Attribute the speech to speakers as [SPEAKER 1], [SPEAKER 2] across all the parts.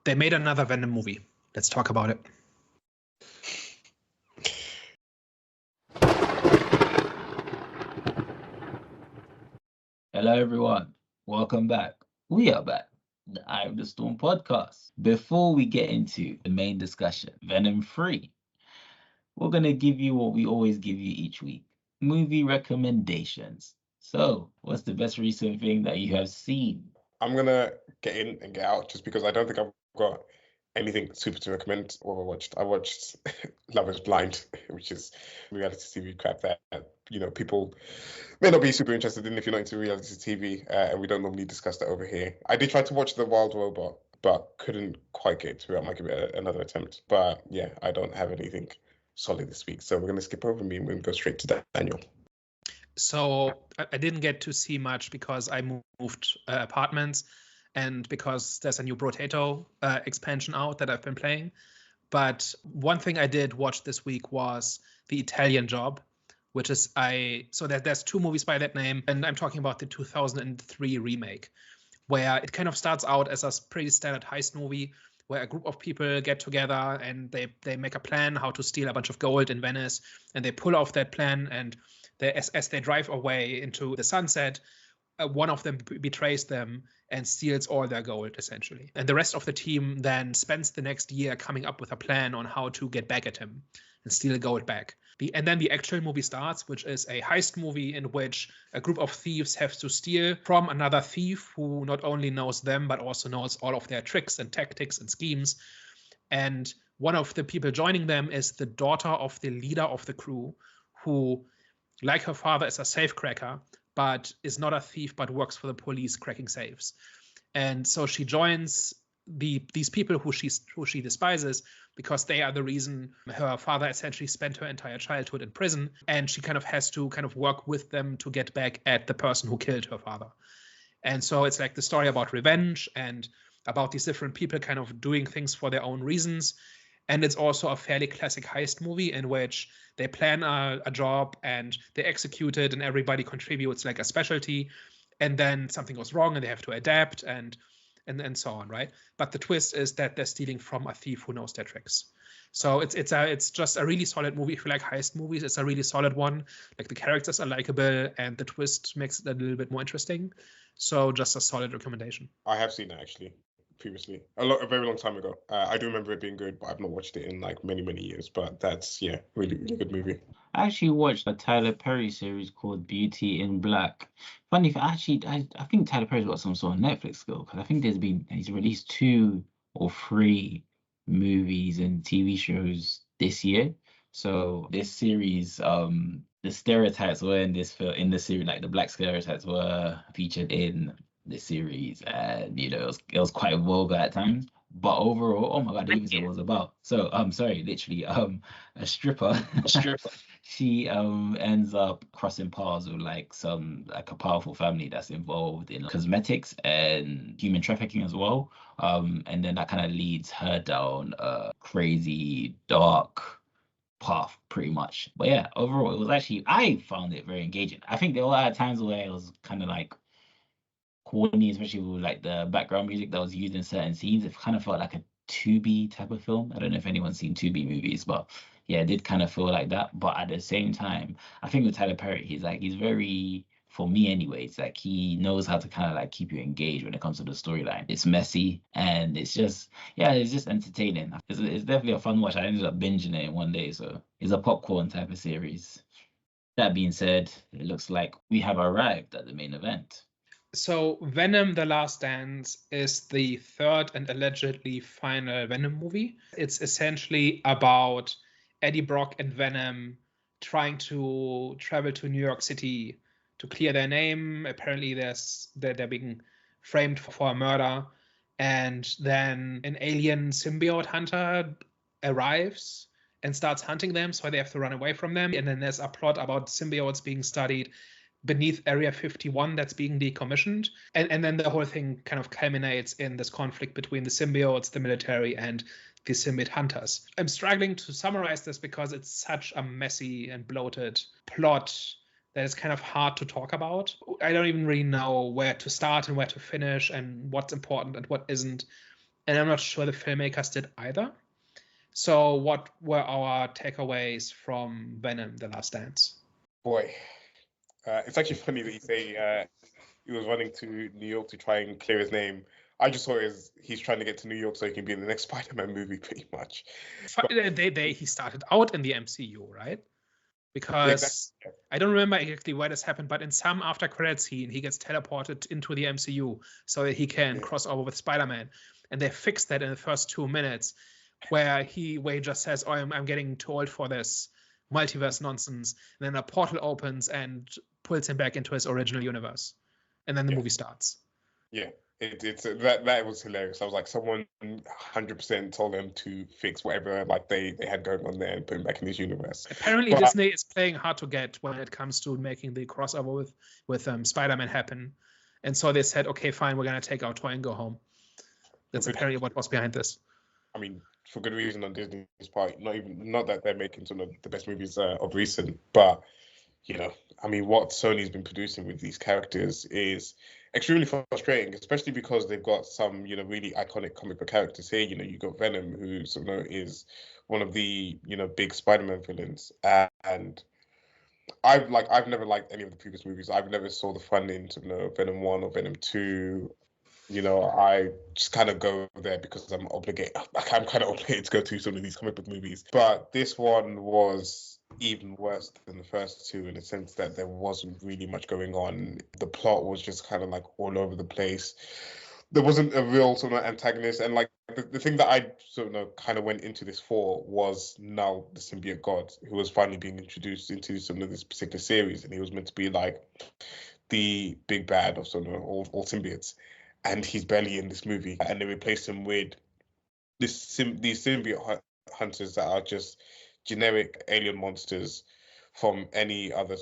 [SPEAKER 1] They made another Venom movie. Let's talk about it.
[SPEAKER 2] Hello, everyone. Welcome back. We are back. The Eye of the Storm podcast. Before we get into the main discussion, Venom 3, we're going to give you what we always give you each week, movie recommendations. So, what's the best recent thing that you have seen?
[SPEAKER 3] I'm going to get in and get out just because I don't think I've got anything super to recommend or watched. I watched Love is Blind, which is reality TV crap that, people may not be super interested in if you're not into reality TV, and we don't normally discuss that over here. I did try to watch The Wild Robot, but couldn't quite get to it. I might give it another attempt. But yeah, I don't have anything solid this week. So we're going to skip over me and we're going to go straight to Daniel.
[SPEAKER 1] So I didn't get to see much because I moved apartments and because there's a new Brotato expansion out that I've been playing. But one thing I did watch this week was The Italian Job, which is there's two movies by that name, and I'm talking about the 2003 remake, where it kind of starts out as a pretty standard heist movie where a group of people get together and they make a plan how to steal a bunch of gold in Venice, and they pull off that plan, and as they drive away into the sunset, one of them betrays them and steals all their gold, essentially. And the rest of the team then spends the next year coming up with a plan on how to get back at him and steal the gold back. And then the actual movie starts, which is a heist movie in which a group of thieves have to steal from another thief who not only knows them, but also knows all of their tricks and tactics and schemes. And one of the people joining them is the daughter of the leader of the crew, who, like her father, is a safecracker, but is not a thief, but works for the police cracking safes. And so she joins these people who she despises because they are the reason her father essentially spent her entire childhood in prison, and she kind of has to work with them to get back at the person who killed her father. And so it's like the story about revenge and about these different people kind of doing things for their own reasons. And it's also a fairly classic heist movie in which they plan a job and they execute it and everybody contributes like a specialty, and then something goes wrong and they have to adapt and so on, right? But the twist is that they're stealing from a thief who knows their tricks. So it's just a really solid movie. If you like heist movies, it's a really solid one. Like, the characters are likable and the twist makes it a little bit more interesting. So just a solid recommendation.
[SPEAKER 3] I have seen it actually previously, a very long time ago. I do remember it being good, but I've not watched it in like many years. But that's really good movie.
[SPEAKER 2] I actually watched a Tyler Perry series called Beauty in Black. Funny, I think Tyler Perry's got some sort of Netflix skill, because I think he's released 2 or 3 movies and TV shows this year. So this series, the stereotypes were in the series, like the black stereotypes were featured in the series, and it was quite vulgar at times. But overall, oh my god, even it was about. So literally, a stripper. She ends up crossing paths with a powerful family that's involved in cosmetics and human trafficking as well. And then that kind of leads her down a crazy dark path, pretty much. But yeah, overall, it was actually, I found it very engaging. I think there were a lot of times where it was kind of like corny, especially with like the background music that was used in certain scenes. It kind of felt like a Tubi type of film. I don't know if anyone's seen Tubi movies, but yeah, it did kind of feel like that. But at the same time, I think with Tyler Perry, he's very, for me anyway, it's like he knows how to kind of like keep you engaged when it comes to the storyline. It's messy and it's just entertaining. It's definitely a fun watch. I ended up binging it in one day, so it's a popcorn type of series. That being said, it looks like we have arrived at the main event.
[SPEAKER 1] So Venom: The Last Dance is the third and allegedly final Venom movie. It's essentially about Eddie Brock and Venom trying to travel to New York City to clear their name. Apparently they're being framed for a murder, and then an alien symbiote hunter arrives and starts hunting them, so they have to run away from them. And then there's a plot about symbiotes being studied beneath Area 51 that's being decommissioned. And then the whole thing kind of culminates in this conflict between the symbiotes, the military, and the symbiote hunters. I'm struggling to summarize this because it's such a messy and bloated plot that it's kind of hard to talk about. I don't even really know where to start and where to finish and what's important and what isn't. and I'm not sure the filmmakers did either. So what were our takeaways from Venom: The Last Dance?
[SPEAKER 3] Boy, it's actually funny that you say he was running to New York to try and clear his name. I just saw it as he's trying to get to New York so he can be in the next Spider-Man movie, pretty much.
[SPEAKER 1] He started out in the MCU, right? Because
[SPEAKER 3] Exactly.
[SPEAKER 1] I don't remember exactly where this happened, but in some after credit scene, he gets teleported into the MCU so that he can cross over with Spider-Man. And they fixed that in the first 2 minutes, where he just says, "Oh, I'm getting too old for this multiverse nonsense." And then a portal opens and pulls him back into his original universe. And then the movie starts.
[SPEAKER 3] Yeah. That was hilarious. I was like, someone 100% told them to fix whatever like they had going on there and put him back in his universe.
[SPEAKER 1] Apparently, Disney is playing hard to get when it comes to making the crossover with Spider-Man happen, and so they said, "Okay, fine, we're gonna take our toy and go home." That's apparently what was behind this.
[SPEAKER 3] I mean, for good reason on Disney's part. Not that they're making some of the best movies of recent, but I mean, what Sony's been producing with these characters is extremely frustrating, especially because they've got some, really iconic comic book characters here. You got Venom, who is one of the, big Spider-Man villains, and I've never liked any of the previous movies. I've never saw the fun in Venom 1 or Venom 2. I just kind of go there because I'm obligated. I'm kind of obligated to go to some of these comic book movies. But this one was even worse than the first two in the sense that there wasn't really much going on. The plot was just kind of like all over the place. There wasn't a real sort of antagonist, and like the thing that I kind of went into this for was now the symbiote god, who was finally being introduced into some of this particular series, and he was meant to be like the big bad of all symbiotes. And he's barely in this movie, and they replaced him with these symbiote hunters that are just generic alien monsters from any other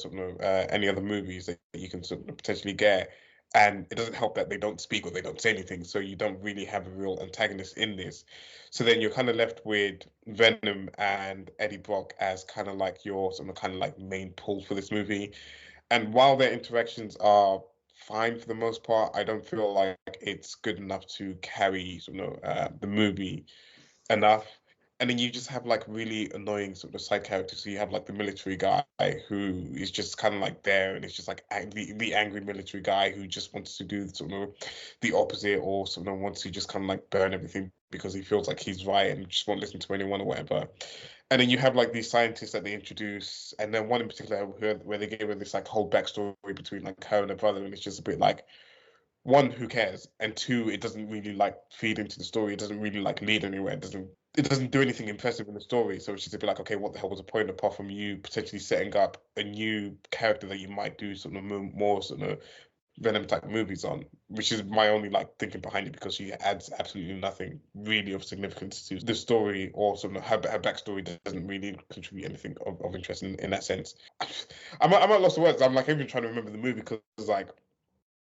[SPEAKER 3] any other movies that you can potentially get. And it doesn't help that they don't speak or they don't say anything, so you don't really have a real antagonist in this. So then you're kind of left with Venom and Eddie Brock as kind of like your main pull for this movie. And while their interactions are fine for the most part, I don't feel like it's good enough to carry the movie enough. And then you just have like really annoying side characters. So you have like the military guy who is just kind of like there, and it's just like the angry military guy who just wants to do the opposite, or wants to just kind of like burn everything because he feels like he's right and just won't listen to anyone or whatever. And then you have like these scientists that they introduce, and then one in particular where they gave her this like whole backstory between like her and her brother, and it's just a bit like, one, who cares, and two, it doesn't really like feed into the story. It doesn't really like lead anywhere. It doesn't do anything impressive in the story. So it's just a bit like, okay, what the hell was the point apart from you potentially setting up a new character that you might do more Venom type movies on, which is my only like thinking behind it, because she adds absolutely nothing really of significance to the story, or her backstory doesn't really contribute anything of interest in that sense. I'm at loss of words. I'm like even trying to remember the movie, because like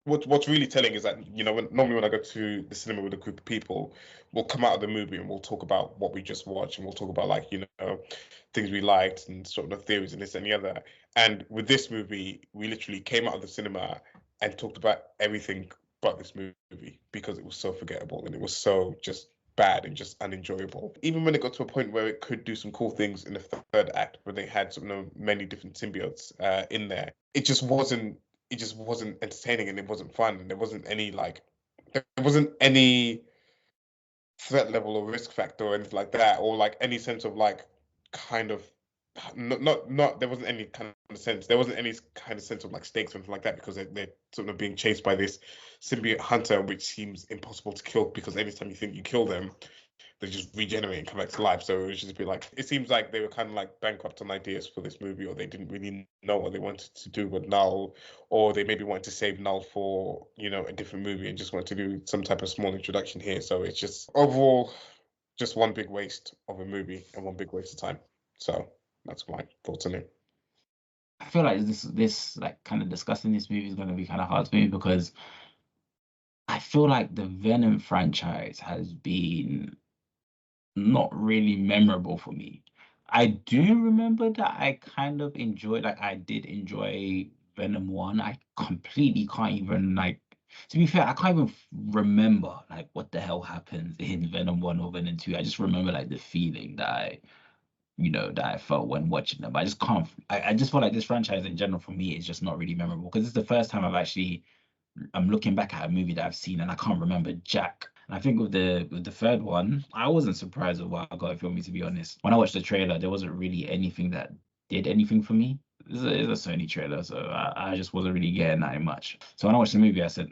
[SPEAKER 3] what's really telling is that normally when I go to the cinema with a group of people, we'll come out of the movie and we'll talk about what we just watched, and we'll talk about like things we liked and theories and this and the other. And with this movie, we literally came out of the cinema and talked about everything but this movie, because it was so forgettable and it was so just bad and just unenjoyable. Even when it got to a point where it could do some cool things in the third act, where they had many different symbiotes in there, it just wasn't entertaining, and it wasn't fun, and there wasn't any threat level or risk factor or anything like that, or like any sense of like kind of not there wasn't any kind of sense. There wasn't any kind of sense of like stakes or anything like that, because they're being chased by this symbiote hunter, which seems impossible to kill, because anytime you think you kill them, they just regenerate and come back to life. So it was just be like, it seems like they were kind of like bankrupt on ideas for this movie, or they didn't really know what they wanted to do with Null, or they maybe wanted to save Null for a different movie and just wanted to do some type of small introduction here. So it's just overall just one big waste of a movie and one big waste of time. So that's my thoughts on it.
[SPEAKER 2] I feel like this like kind of discussing this movie is going to be kind of hard for me, because I feel like the Venom franchise has been not really memorable for me. I do remember that I kind of enjoyed, like I did enjoy Venom 1. I completely can't even like To be fair, I can't even remember like what the hell happens in Venom 1 or Venom 2. I just remember like the feeling that I felt when watching them. I just can't. I just feel like this franchise in general for me is just not really memorable because it's the first time I'm looking back at a movie that I've seen and I can't remember jack. And I think with the third one, I wasn't surprised with what I got, if you want me to be honest. When I watched the trailer, there wasn't really anything that did anything for me. It's a Sony trailer, so I just wasn't really getting that much. So when I watched the movie, I said,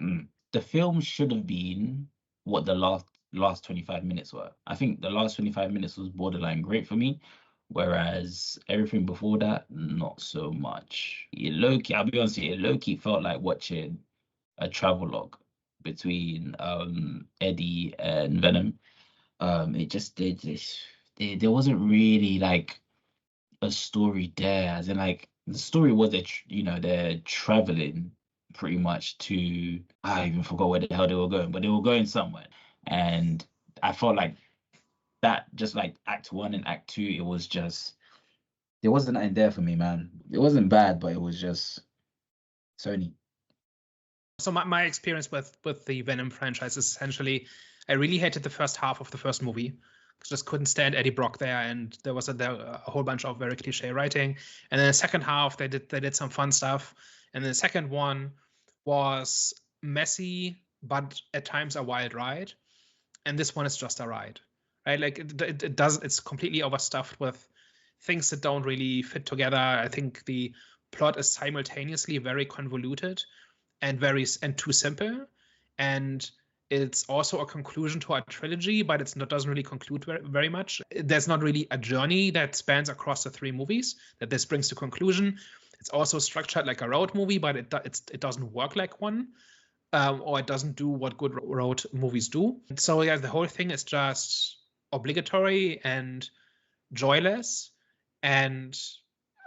[SPEAKER 2] the film should have been what the last 25 minutes were. I think the last 25 minutes was borderline great for me. Whereas everything before that, not so much. I'll be honest, it low-key felt like watching a travelogue between Eddie and Venom. It just did this. There wasn't really like a story there, as in like the story was that they're traveling pretty much to, I even forgot where the hell they were going, but they were going somewhere, and I felt like that just like Act 1 and Act 2, it was just there wasn't nothing there for me, man. It wasn't bad, but it was just Sony.
[SPEAKER 1] So my experience with the Venom franchise is essentially, I really hated the first half of the first movie. Just couldn't stand Eddie Brock there, and there was a whole bunch of very cliche writing. And then the second half, they did some fun stuff. And the second one was messy, but at times a wild ride. And this one is just a ride, right? Like it's completely overstuffed with things that don't really fit together. I think the plot is simultaneously very convoluted and too simple, and it's also a conclusion to a trilogy, but doesn't really conclude very much. There's not really a journey that spans across the 3 movies that this brings to conclusion. It's also structured like a road movie, but it doesn't work like one, or it doesn't do what good road movies do. So yeah, the whole thing is just obligatory and joyless, and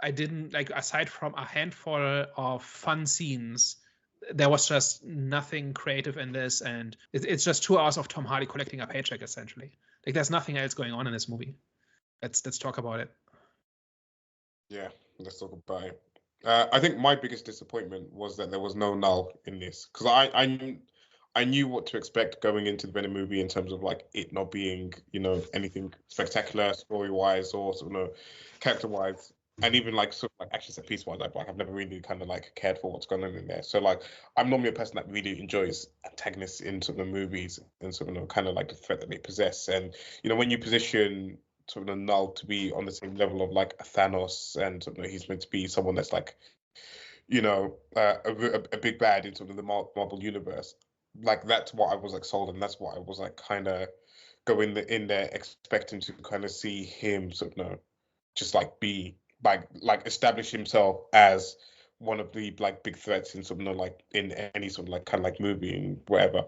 [SPEAKER 1] I didn't like, aside from a handful of fun scenes, there was just nothing creative in this, and it's just 2 hours of Tom Hardy collecting a paycheck essentially. Like there's nothing else going on in this movie. Let's talk about it.
[SPEAKER 3] Yeah, let's talk about it. I think my biggest disappointment was that there was no Null in this, because I knew what to expect going into the Venom movie in terms of like it not being anything spectacular story wise or character wise. And even like sort of like action set piece wise, like I've never really kind of like cared for what's going on in there. So like I'm normally a person that really enjoys antagonists in sort of movies and sort of kind of like the threat that they possess. And when you position sort of Null to be on the same level of like a Thanos, and sort of he's meant to be someone that's like a big bad in sort of the Marvel universe, like that's what I was like sold, and that's what I was like kind of going in there expecting to kind of see him sort of just like be like establish himself as one of the like big threats in sort of like in any sort of like kind of like movie and whatever,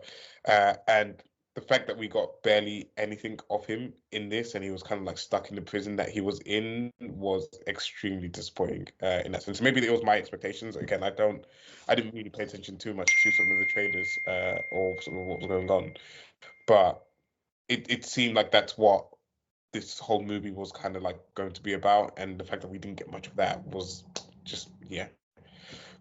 [SPEAKER 3] and the fact that we got barely anything of him in this, and he was kind of like stuck in the prison that he was in, was extremely disappointing in that sense. Maybe it was my expectations. Again, I didn't really pay attention too much to some of the trailers or some of what was going on, but it seemed like that's what this whole movie was kind of like going to be about, and the fact that we didn't get much of that was just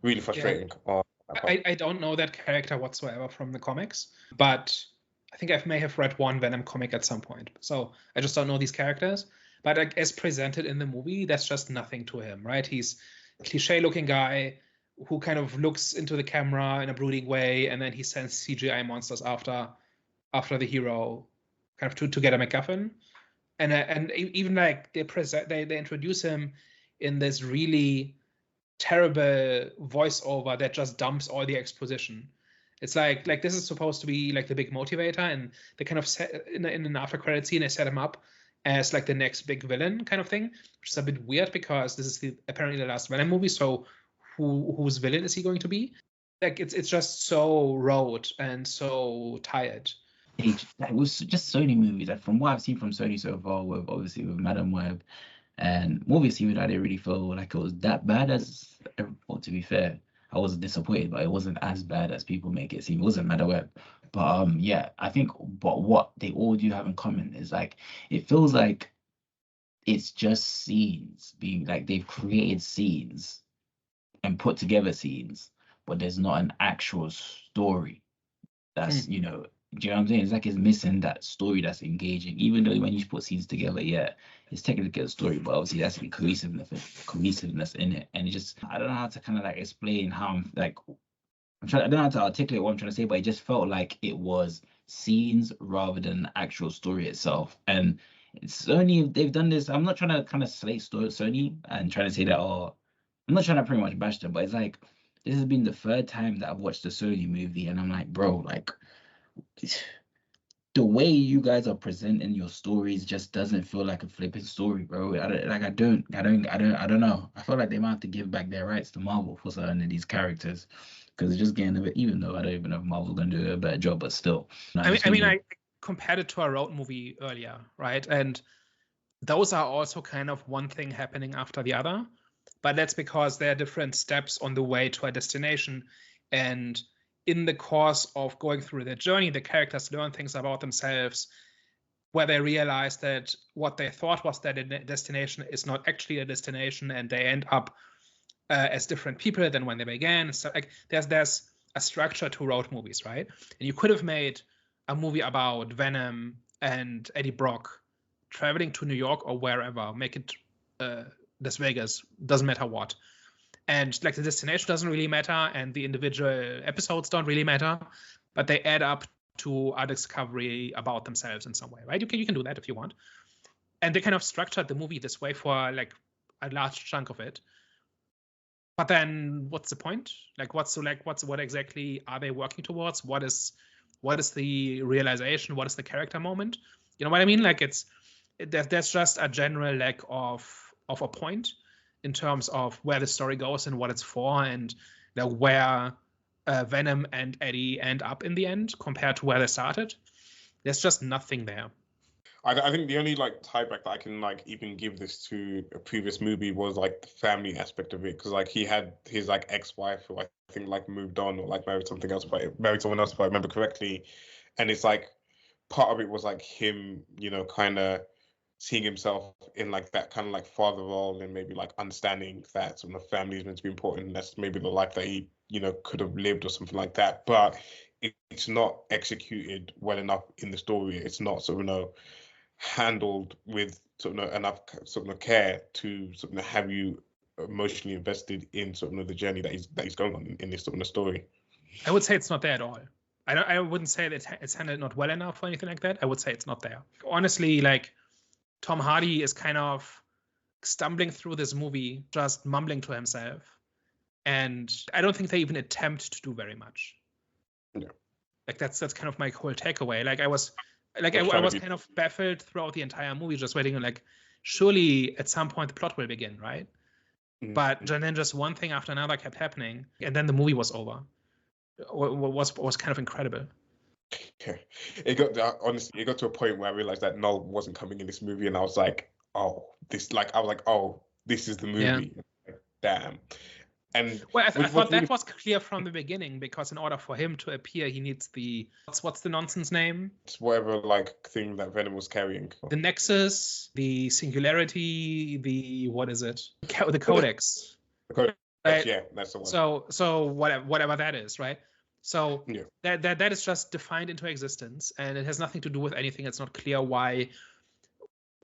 [SPEAKER 3] really frustrating.
[SPEAKER 1] Yeah. I don't know that character whatsoever from the comics, but I think I may have read one Venom comic at some point. So I just don't know these characters. But as presented in the movie, there's just nothing to him, right? He's a cliche-looking guy who kind of looks into the camera in a brooding way, and then he sends CGI monsters after the hero, kind of to get a MacGuffin. And even like they introduce him in this really terrible voiceover that just dumps all the exposition. It's like this is supposed to be like the big motivator, and they kind of set in an after credit scene, they set him up as like the next big villain kind of thing, which is a bit weird because this is apparently the last Venom movie. So whose villain is he going to be? Like it's just so rote and so tired.
[SPEAKER 2] It was just Sony movies. Like from what I've seen from Sony so far, with obviously with Madam Web, and obviously I didn't really feel like it was that bad as. Well, to be fair, I wasn't disappointed, but it wasn't as bad as people make it seem. It wasn't Madam Web, but yeah, I think. But what they all do have in common is like it feels like it's just scenes being like they've created scenes and put together scenes, but there's not an actual story. that's, do you know what I'm saying? It's like it's missing that story that's engaging. Even though when you put scenes together, yeah, it's technically a story, but obviously that's the cohesiveness in it. And it just, I don't know how to kind of like explain how I don't know how to articulate what I'm trying to say, but it just felt like it was scenes rather than the actual story itself. And Sony, they've done this. I'm not trying to kind of slate Sony and trying to say that, oh, I'm not trying to pretty much bash them, but it's like this has been the third time that I've watched a Sony movie, and I'm like, bro, like the way you guys are presenting your stories just doesn't feel like a flipping story, bro. I don't know. I feel like they might have to give back their rights to Marvel for certain of these characters, because it's just getting a bit. Even though I don't even know if Marvel's gonna do a better job, but still.
[SPEAKER 1] I compared it to a road movie earlier, right? And those are also kind of one thing happening after the other, but that's because there are different steps on the way to a destination, and in the course of going through their journey, the characters learn things about themselves, where they realize that what they thought was their destination is not actually a destination, and they end up as different people than when they began. So like there's a structure to road movies, right? And you could have made a movie about Venom and Eddie Brock traveling to New York or wherever, make it Las Vegas, doesn't matter what. And like the destination doesn't really matter, and the individual episodes don't really matter, but they add up to a discovery about themselves in some way, right? You can do that if you want. And they kind of structured the movie this way for like a large chunk of it. But then what's the point? Like what exactly are they working towards? What is the realization? What is the character moment? You know what I mean? Like there's just a general lack of a point in terms of where the story goes and what it's for, and where Venom and Eddie end up in the end compared to where they started. There's just nothing there.
[SPEAKER 3] I think the only like tieback that I can like even give this to a previous movie was like the family aspect of it, because like he had his like ex-wife who I think like moved on or like married someone else if I remember correctly, and it's like part of it was like him, kind of seeing himself in like that kind of like father role, and maybe like understanding that sort of family is meant to be important, and that's maybe the life that he could have lived or something like that, but it's not executed well enough in the story. It's not sort of handled with sort of enough sort of care to sort of have you emotionally invested in sort of the journey that he's going on in this sort of story.
[SPEAKER 1] I would say it's not there at all. I wouldn't say that it's handled not well enough or anything like that. I would say it's not there. Honestly, like Tom Hardy is kind of stumbling through this movie, just mumbling to himself, and I don't think they even attempt to do very much.
[SPEAKER 3] Yeah.
[SPEAKER 1] Like that's kind of my whole takeaway. Like I was kind of baffled throughout the entire movie, just waiting, like, surely at some point the plot will begin, right? Mm-hmm. But then just one thing after another kept happening, and then the movie was over. Was kind of incredible.
[SPEAKER 3] Yeah. It got to a point where I realized that Noel wasn't coming in this movie, and I was like, this is the movie. Yeah. Like, damn. And
[SPEAKER 1] I thought that was clear from the beginning, because in order for him to appear, he needs what's the nonsense name?
[SPEAKER 3] It's whatever like thing that Venom was carrying.
[SPEAKER 1] The Nexus, the Singularity, what is it? The Codex.
[SPEAKER 3] The Codex,
[SPEAKER 1] right?
[SPEAKER 3] Yeah, that's the one.
[SPEAKER 1] So whatever that is, right? So yeah. that is just defined into existence, and it has nothing to do with anything. It's not clear why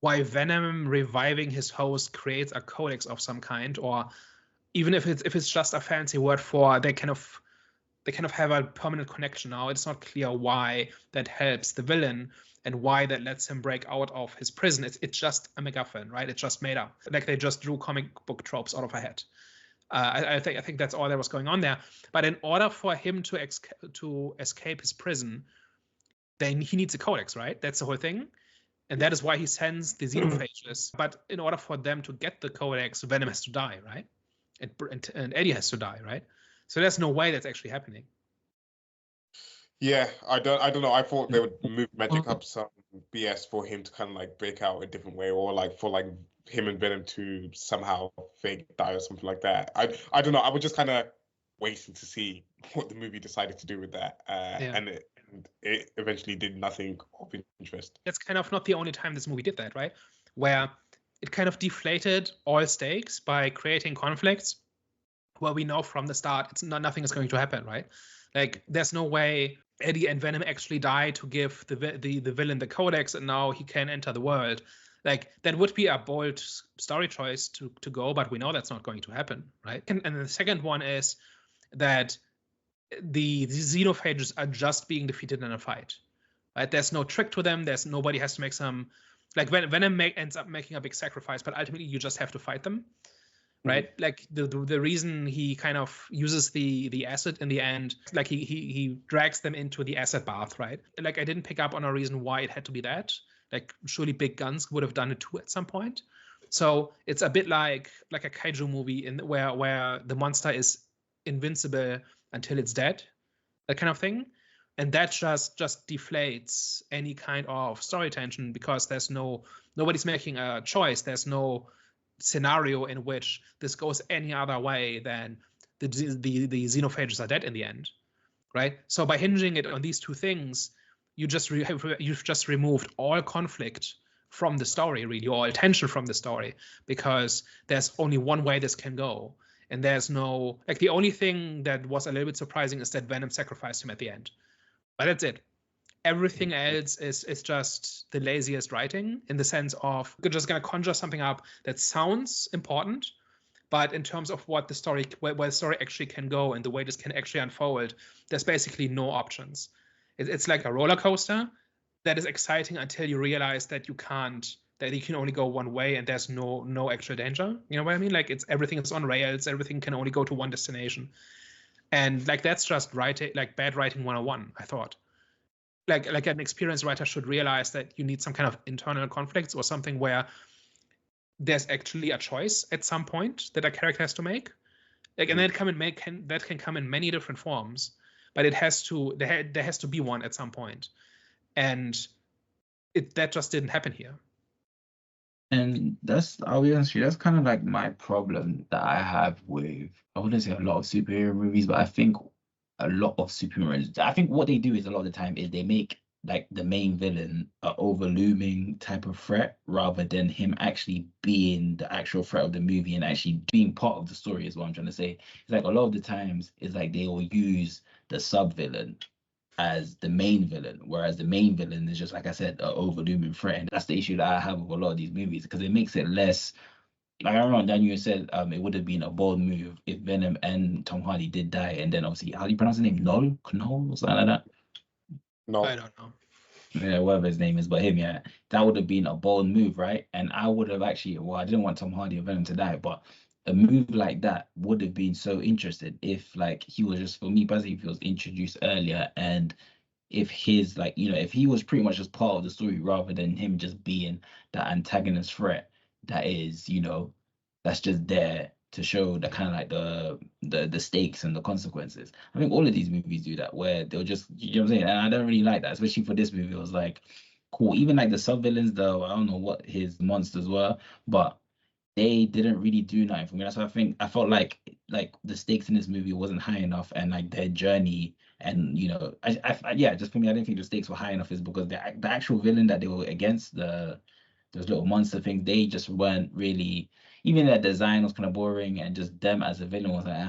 [SPEAKER 1] Venom reviving his host creates a codex of some kind, or even if it's just a fancy word for they kind of have a permanent connection now. It's not clear why that helps the villain and why that lets him break out of his prison. It's just a MacGuffin, right? It's just made up. Like they just drew comic book tropes out of a hat. I think that's all that was going on there. But in order for him to escape his prison, then he needs a codex, right? That's the whole thing. And that is why he sends the xenophages. But in order for them to get the codex, Venom has to die, right? And Eddie has to die, right? So there's no way that's actually happening.
[SPEAKER 3] Yeah, I don't know. I thought they would move magic up some BS for him to kind of like break out a different way, or like for like him and Venom to somehow fake die or something like that. I don't know. I was just kind of waiting to see what the movie decided to do with that, and it eventually did nothing of interest.
[SPEAKER 1] That's kind of not the only time this movie did that, right? Where it kind of deflated all stakes by creating conflicts where we know from the start nothing is going to happen, right? Like there's no way Eddie and Venom actually die to give the villain the codex, and now he can enter the world. Like, that would be a bold story choice to go, but we know that's not going to happen, right? And the second one is that the xenophages are just being defeated in a fight, right? There's no trick to them. Nobody has to make some, like, Venom ends up making a big sacrifice, but ultimately you just have to fight them, right? Like, the reason he kind of uses the acid in the end, like he drags them into the acid bath, right? Like, I didn't pick up on a reason why it had to be that. Like, surely big guns would have done it too at some point. So it's a bit like a kaiju movie where the monster is invincible until it's dead, that kind of thing. And that just deflates any kind of story tension, because nobody's making a choice. There's no scenario in which this goes any other way than the xenophages are dead in the end, right? So by hinging it on these two things, you've just removed all conflict from the story, really, all tension from the story, because there's only one way this can go. And there's no, like, the only thing that was a little bit surprising is that Venom sacrificed him at the end. But that's it. Everything else is just the laziest writing, in the sense of you're just going to conjure something up that sounds important, but in terms of what the story, where the story actually can go and the way this can actually unfold, there's basically no options. It's like a roller coaster that is exciting until you realize that you can only go one way and there's no actual danger. You know what I mean? Like, everything is on rails, everything can only go to one destination. And like, that's just writing, like bad writing 101, I thought. Like an experienced writer should realize that you need some kind of internal conflicts, or something where there's actually a choice at some point that a character has to make. Like, and that can come in many different forms, but there has to be one at some point. And that just didn't happen here.
[SPEAKER 2] And I'll be honest with you, that's kind of like my problem that I have with, I wouldn't say a lot of superhero movies, but I think a lot of superheroes, I think what they do is a lot of the time is they make like the main villain a overlooming type of threat, rather than him actually being the actual threat of the movie and actually being part of the story, is what I'm trying to say. It's like a lot of the times it's like they will use the sub-villain as the main villain, whereas the main villain is just, like I said, an overlooming threat. And that's the issue that I have with a lot of these movies, because it makes it less, like, I remember Daniel said it would have been a bold move if Venom and Tom Hardy did die, and then obviously, how do you pronounce his name? Knoll or something like that?
[SPEAKER 3] No.
[SPEAKER 1] I don't know.
[SPEAKER 2] Yeah, whatever his name is, but him, yeah, that would have been a bold move, right? And I would have actually, well, I didn't want Tom Hardy or Venom to die, but a move like that would have been so interesting if, like, he was just, for me personally, if he was introduced earlier, and if his, like, if he was pretty much just part of the story, rather than him just being that antagonist threat that is, that's just there to show the kind of like the stakes and the consequences. I think all of these movies do that, where they'll just, you know what I'm saying? And I don't really like that, especially for this movie. It was like, cool. Even like the sub-villains, though, I don't know what his monsters were, but they didn't really do nothing for me. That's why I felt like the stakes in this movie wasn't high enough, and like their journey, and just for me, I didn't think the stakes were high enough, is because the actual villain that they were against, those little monster things, they just weren't really, even their design was kind of boring, and just them as a villain was like,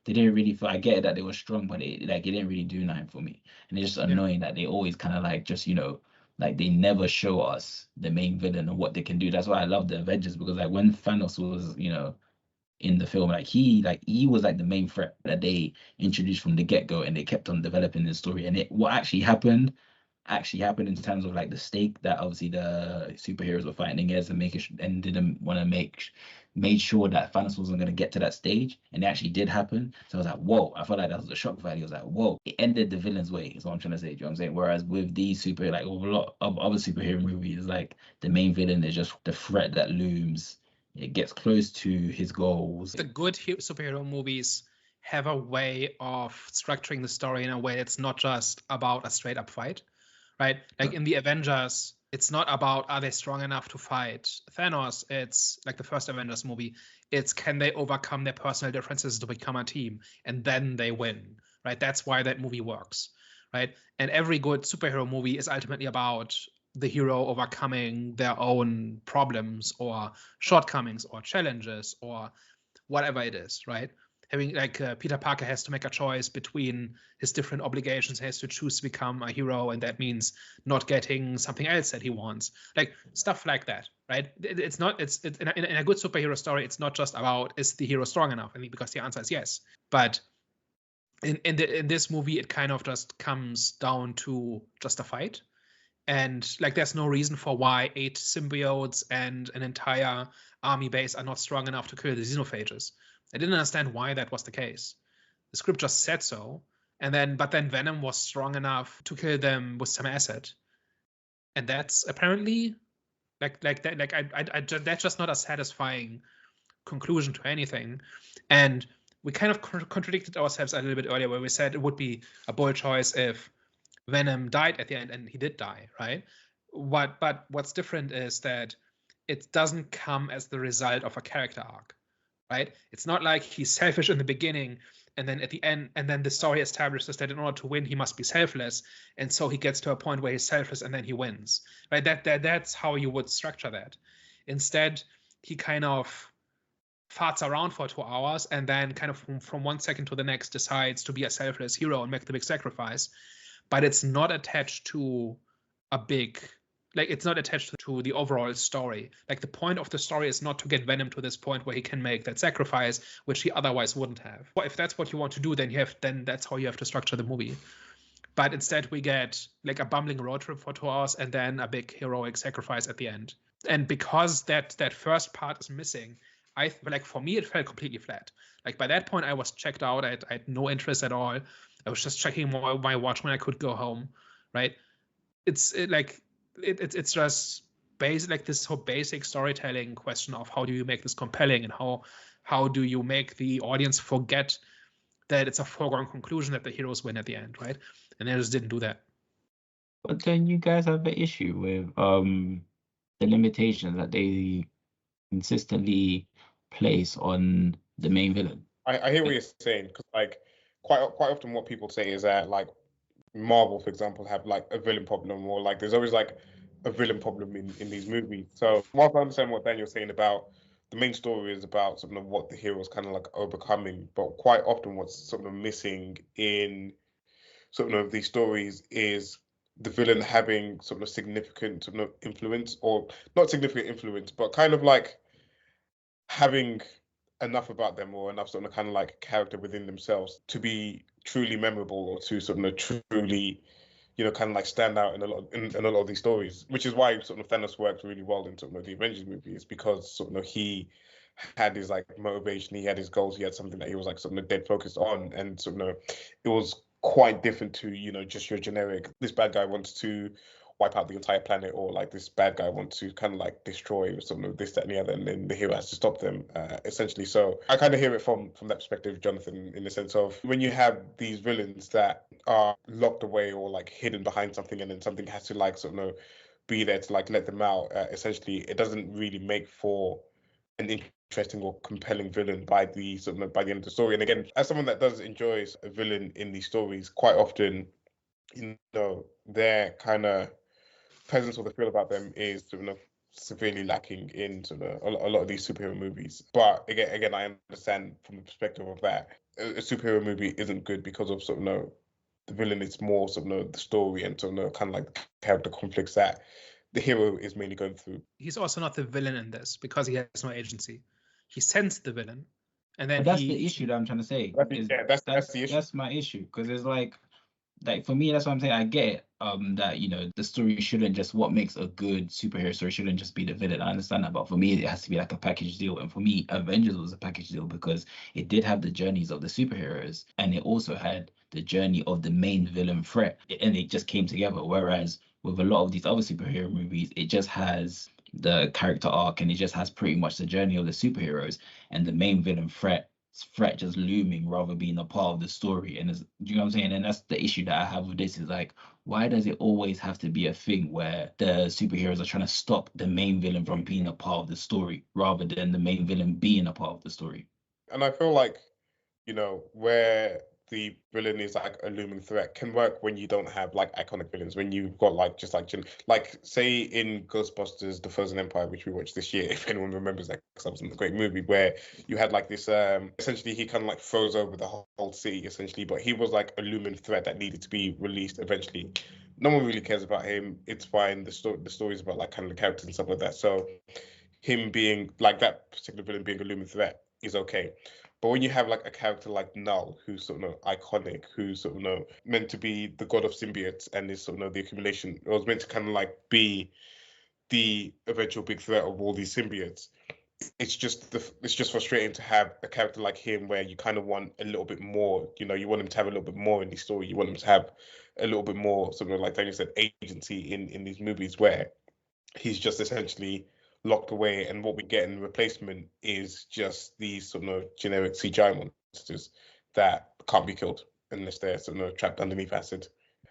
[SPEAKER 2] they didn't really feel, I get it that they were strong, but it didn't really do nothing for me. And it's just annoying that they always kind of like just, like, they never show us the main villain and what they can do. That's why I love the Avengers, because like when Thanos was, in the film, he was like the main threat that they introduced from the get-go, and they kept on developing the story. And what actually happened in terms of like the stake that obviously the superheroes were fighting against, and didn't want to made sure that Thanos wasn't going to get to that stage, and it actually did happen. So I was like, whoa, I felt like that was a shock value. I was like, whoa, it ended the villain's way, is what I'm trying to say. Do you know what I'm saying? Whereas with these with a lot of other superhero movies, like, the main villain is just the threat that looms. It gets close to his goals.
[SPEAKER 1] The good superhero movies have a way of structuring the story in a way that's not just about a straight up fight, right? Like in the Avengers, it's not about, are they strong enough to fight Thanos? It's like the first Avengers movie. It's, can they overcome their personal differences to become a team? And then they win, right? That's why that movie works, right? And every good superhero movie is ultimately about the hero overcoming their own problems or shortcomings or challenges or whatever it is, right? having like Peter Parker has to make a choice between his different obligations. He has to choose to become a hero, and that means not getting something else that he wants, like stuff like that, right? It's not. It's in a good superhero story. It's not just about is the hero strong enough. I think because the answer is yes, but in this movie, it kind of just comes down to just a fight. And like, there's no reason for why 8 symbiotes and an entire army base are not strong enough to kill the xenophages. I didn't understand why that was the case. The script just said so. But then Venom was strong enough to kill them with some acid. And that's apparently that's just not a satisfying conclusion to anything. And we kind of contradicted ourselves a little bit earlier, where we said it would be a bold choice if Venom died at the end, and he did die, right? But what's different is that it doesn't come as the result of a character arc, right? It's not like he's selfish in the beginning, and then at the end, and then the story establishes that in order to win, he must be selfless, and so he gets to a point where he's selfless, and then he wins, right? That's how you would structure that. Instead, he kind of farts around for 2 hours, and then kind of from 1 second to the next decides to be a selfless hero and make the big sacrifice. But it's not attached to it's not attached to the overall story. Like, the point of the story is not to get Venom to this point where he can make that sacrifice, which he otherwise wouldn't have. But if that's what you want to do, then that's how you have to structure the movie. But instead, we get like a bumbling road trip for 2 hours and then a big heroic sacrifice at the end. And because that first part is missing, for me, it felt completely flat. Like, by that point, I was checked out. I had no interest at all. I was just checking my watch when I could go home, right? It's just basic, like this whole basic storytelling question of how do you make this compelling, and how do you make the audience forget that it's a foregone conclusion that the heroes win at the end, right? And they just didn't do that.
[SPEAKER 2] But then you guys have an issue with the limitations that they consistently place on the main villain.
[SPEAKER 3] I hear what you're saying, because like quite often what people say is that like Marvel, for example, have like a villain problem, or like there's always like a villain problem in these movies. So whilst I understand what Daniel's saying about the main story is about sort of what the hero's kind of like overcoming, but quite often what's sort of missing in sort of these stories is the villain having sort of significant sort of influence, or not significant influence, but kind of like having enough about them, or enough sort of kind of like character within themselves to be truly memorable, or to sort of truly, kind of like stand out in a lot of these stories. Which is why sort of Thanos works really well in sort of the Avengers movies, because sort of he had his like motivation, he had his goals, he had something that he was like sort of dead focused on, and sort of it was quite different to just your generic, this bad guy wants to wipe out the entire planet, or like this bad guy wants to kind of like destroy some of this, that, and the other, and then the hero has to stop them, essentially. So I kind of hear it from that perspective, Jonathan, in the sense of when you have these villains that are locked away or like hidden behind something, and then something has to like sort of be there to like let them out. Essentially, it doesn't really make for an interesting or compelling villain by the end of the story. And again, as someone that does enjoy a villain in these stories, quite often, their kind of presence or the feel about them is sort of severely lacking in sort of a lot of these superhero movies. But again, I understand from the perspective of that a superhero movie isn't good because of sort of the villain. It's more sort of the story and sort of kind of like character conflicts that the hero is mainly going through.
[SPEAKER 1] He's also not the villain in this because he has no agency. He sends the villain, and then
[SPEAKER 2] but that's the issue that I'm trying to say.
[SPEAKER 3] That's the issue.
[SPEAKER 2] That's my issue, because it's like for me, that's what I'm saying. I get that the story shouldn't just, what makes a good superhero story shouldn't just be the villain. I understand that, but for me, it has to be like a package deal. And for me, Avengers was a package deal because it did have the journeys of the superheroes, and it also had the journey of the main villain threat, and it just came together. Whereas with a lot of these other superhero movies, it just has the character arc, and it just has pretty much the journey of the superheroes and the main villain threat just looming rather being a part of the story. And do you know what I'm saying? And that's the issue that I have with this, is like, why does it always have to be a thing where the superheroes are trying to stop the main villain from being a part of the story rather than the main villain being a part of the story?
[SPEAKER 3] And I feel like, where the villain is like a looming threat can work when you don't have like iconic villains. When you've got like just like say in Ghostbusters: The Frozen Empire, which we watched this year, if anyone remembers that, because that was a great movie, where you had like this essentially he kind of like froze over the whole city essentially, but he was like a looming threat that needed to be released eventually. No one really cares about him. It's fine. The story's about like kind of the characters and stuff like that. So him being like that particular villain being a looming threat is okay. But when you have like a character like Null, who's sort of iconic, who's sort of meant to be the god of symbiotes and is sort of the accumulation, it was meant to kind of like be the eventual big threat of all these symbiotes. It's just frustrating to have a character like him where you kind of want a little bit more. You want him to have a little bit more in the story. You want him to have a little bit more, something like Daniel said, agency in these movies, where he's just essentially locked away, and what we get in replacement is just these sort of generic CGI monsters that can't be killed unless they're sort of trapped underneath acid.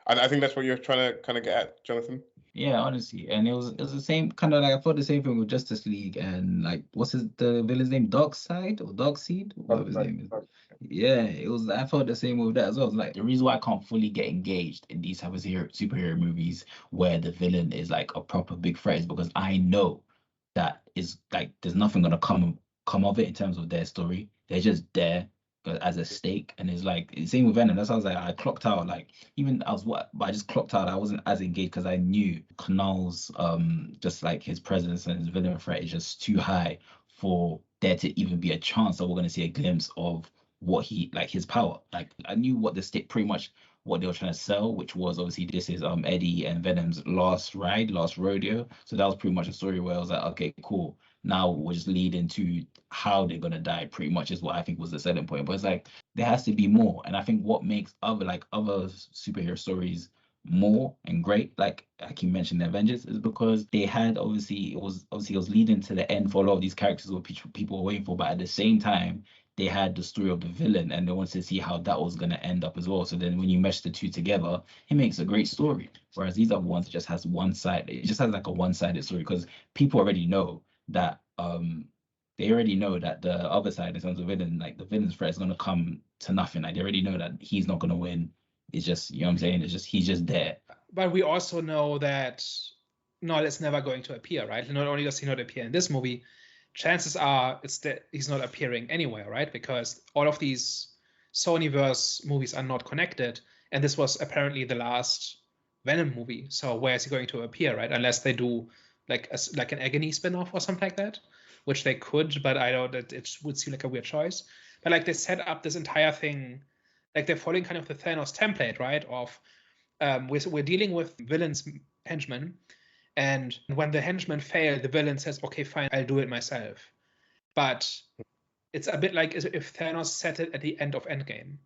[SPEAKER 3] And I think that's what you're trying to kind of get at, Jonathan.
[SPEAKER 2] Yeah, honestly, and it was the same kind of like I thought the same thing with Justice League and like the villain's name, Darkseid or Darkseid, whatever his name is. Yeah, it was. I felt the same with that as well. It's like the reason why I can't fully get engaged in these type of superhero movies where the villain is like a proper big threat is because I know that is like there's nothing gonna come of it in terms of their story. They're just there as a stake, and it's like same with Venom. That's how I was like I clocked out. Like even but I just clocked out. I wasn't as engaged because I knew Knall's just like his presence and his villain threat is just too high for there to even be a chance that we're gonna see a glimpse of what he like his power. Like I knew what the stick pretty much what they were trying to sell, which was obviously this is Eddie and Venom's last rodeo. So that was pretty much a story where I was like, okay, cool. Now we're just leading to how they're gonna die, pretty much is what I think was the selling point. But it's like there has to be more. And I think what makes other superhero stories more and great, like you mentioned the Avengers, is because they had it was leading to the end for a lot of these characters what people were waiting for, but at the same time they had the story of the villain and they wanted to see how that was going to end up as well. So then when you mesh the two together, it makes a great story. Whereas these other ones just has one side. It just has like a one-sided story because people already know that they already know that the other side in terms of villain, like the villain's threat is going to come to nothing. Like they already know that he's not going to win. It's just, you know what I'm saying? It's just, he's just there.
[SPEAKER 1] But we also know that Null is never going to appear, right? Not only does he not appear in this movie, chances are it's that he's not appearing anywhere, right? Because all of these Sonyverse movies are not connected, and this was apparently the last Venom movie. So where is he going to appear, right? Unless they do like an Agony spin-off or something like that, which they could, but I know that it would seem like a weird choice. But like they set up this entire thing, like they're following kind of the Thanos template, right? Of we're dealing with villains henchmen. And when the henchmen fail, the villain says, okay, fine, I'll do it myself. But it's a bit like if Thanos said it at the end of Endgame,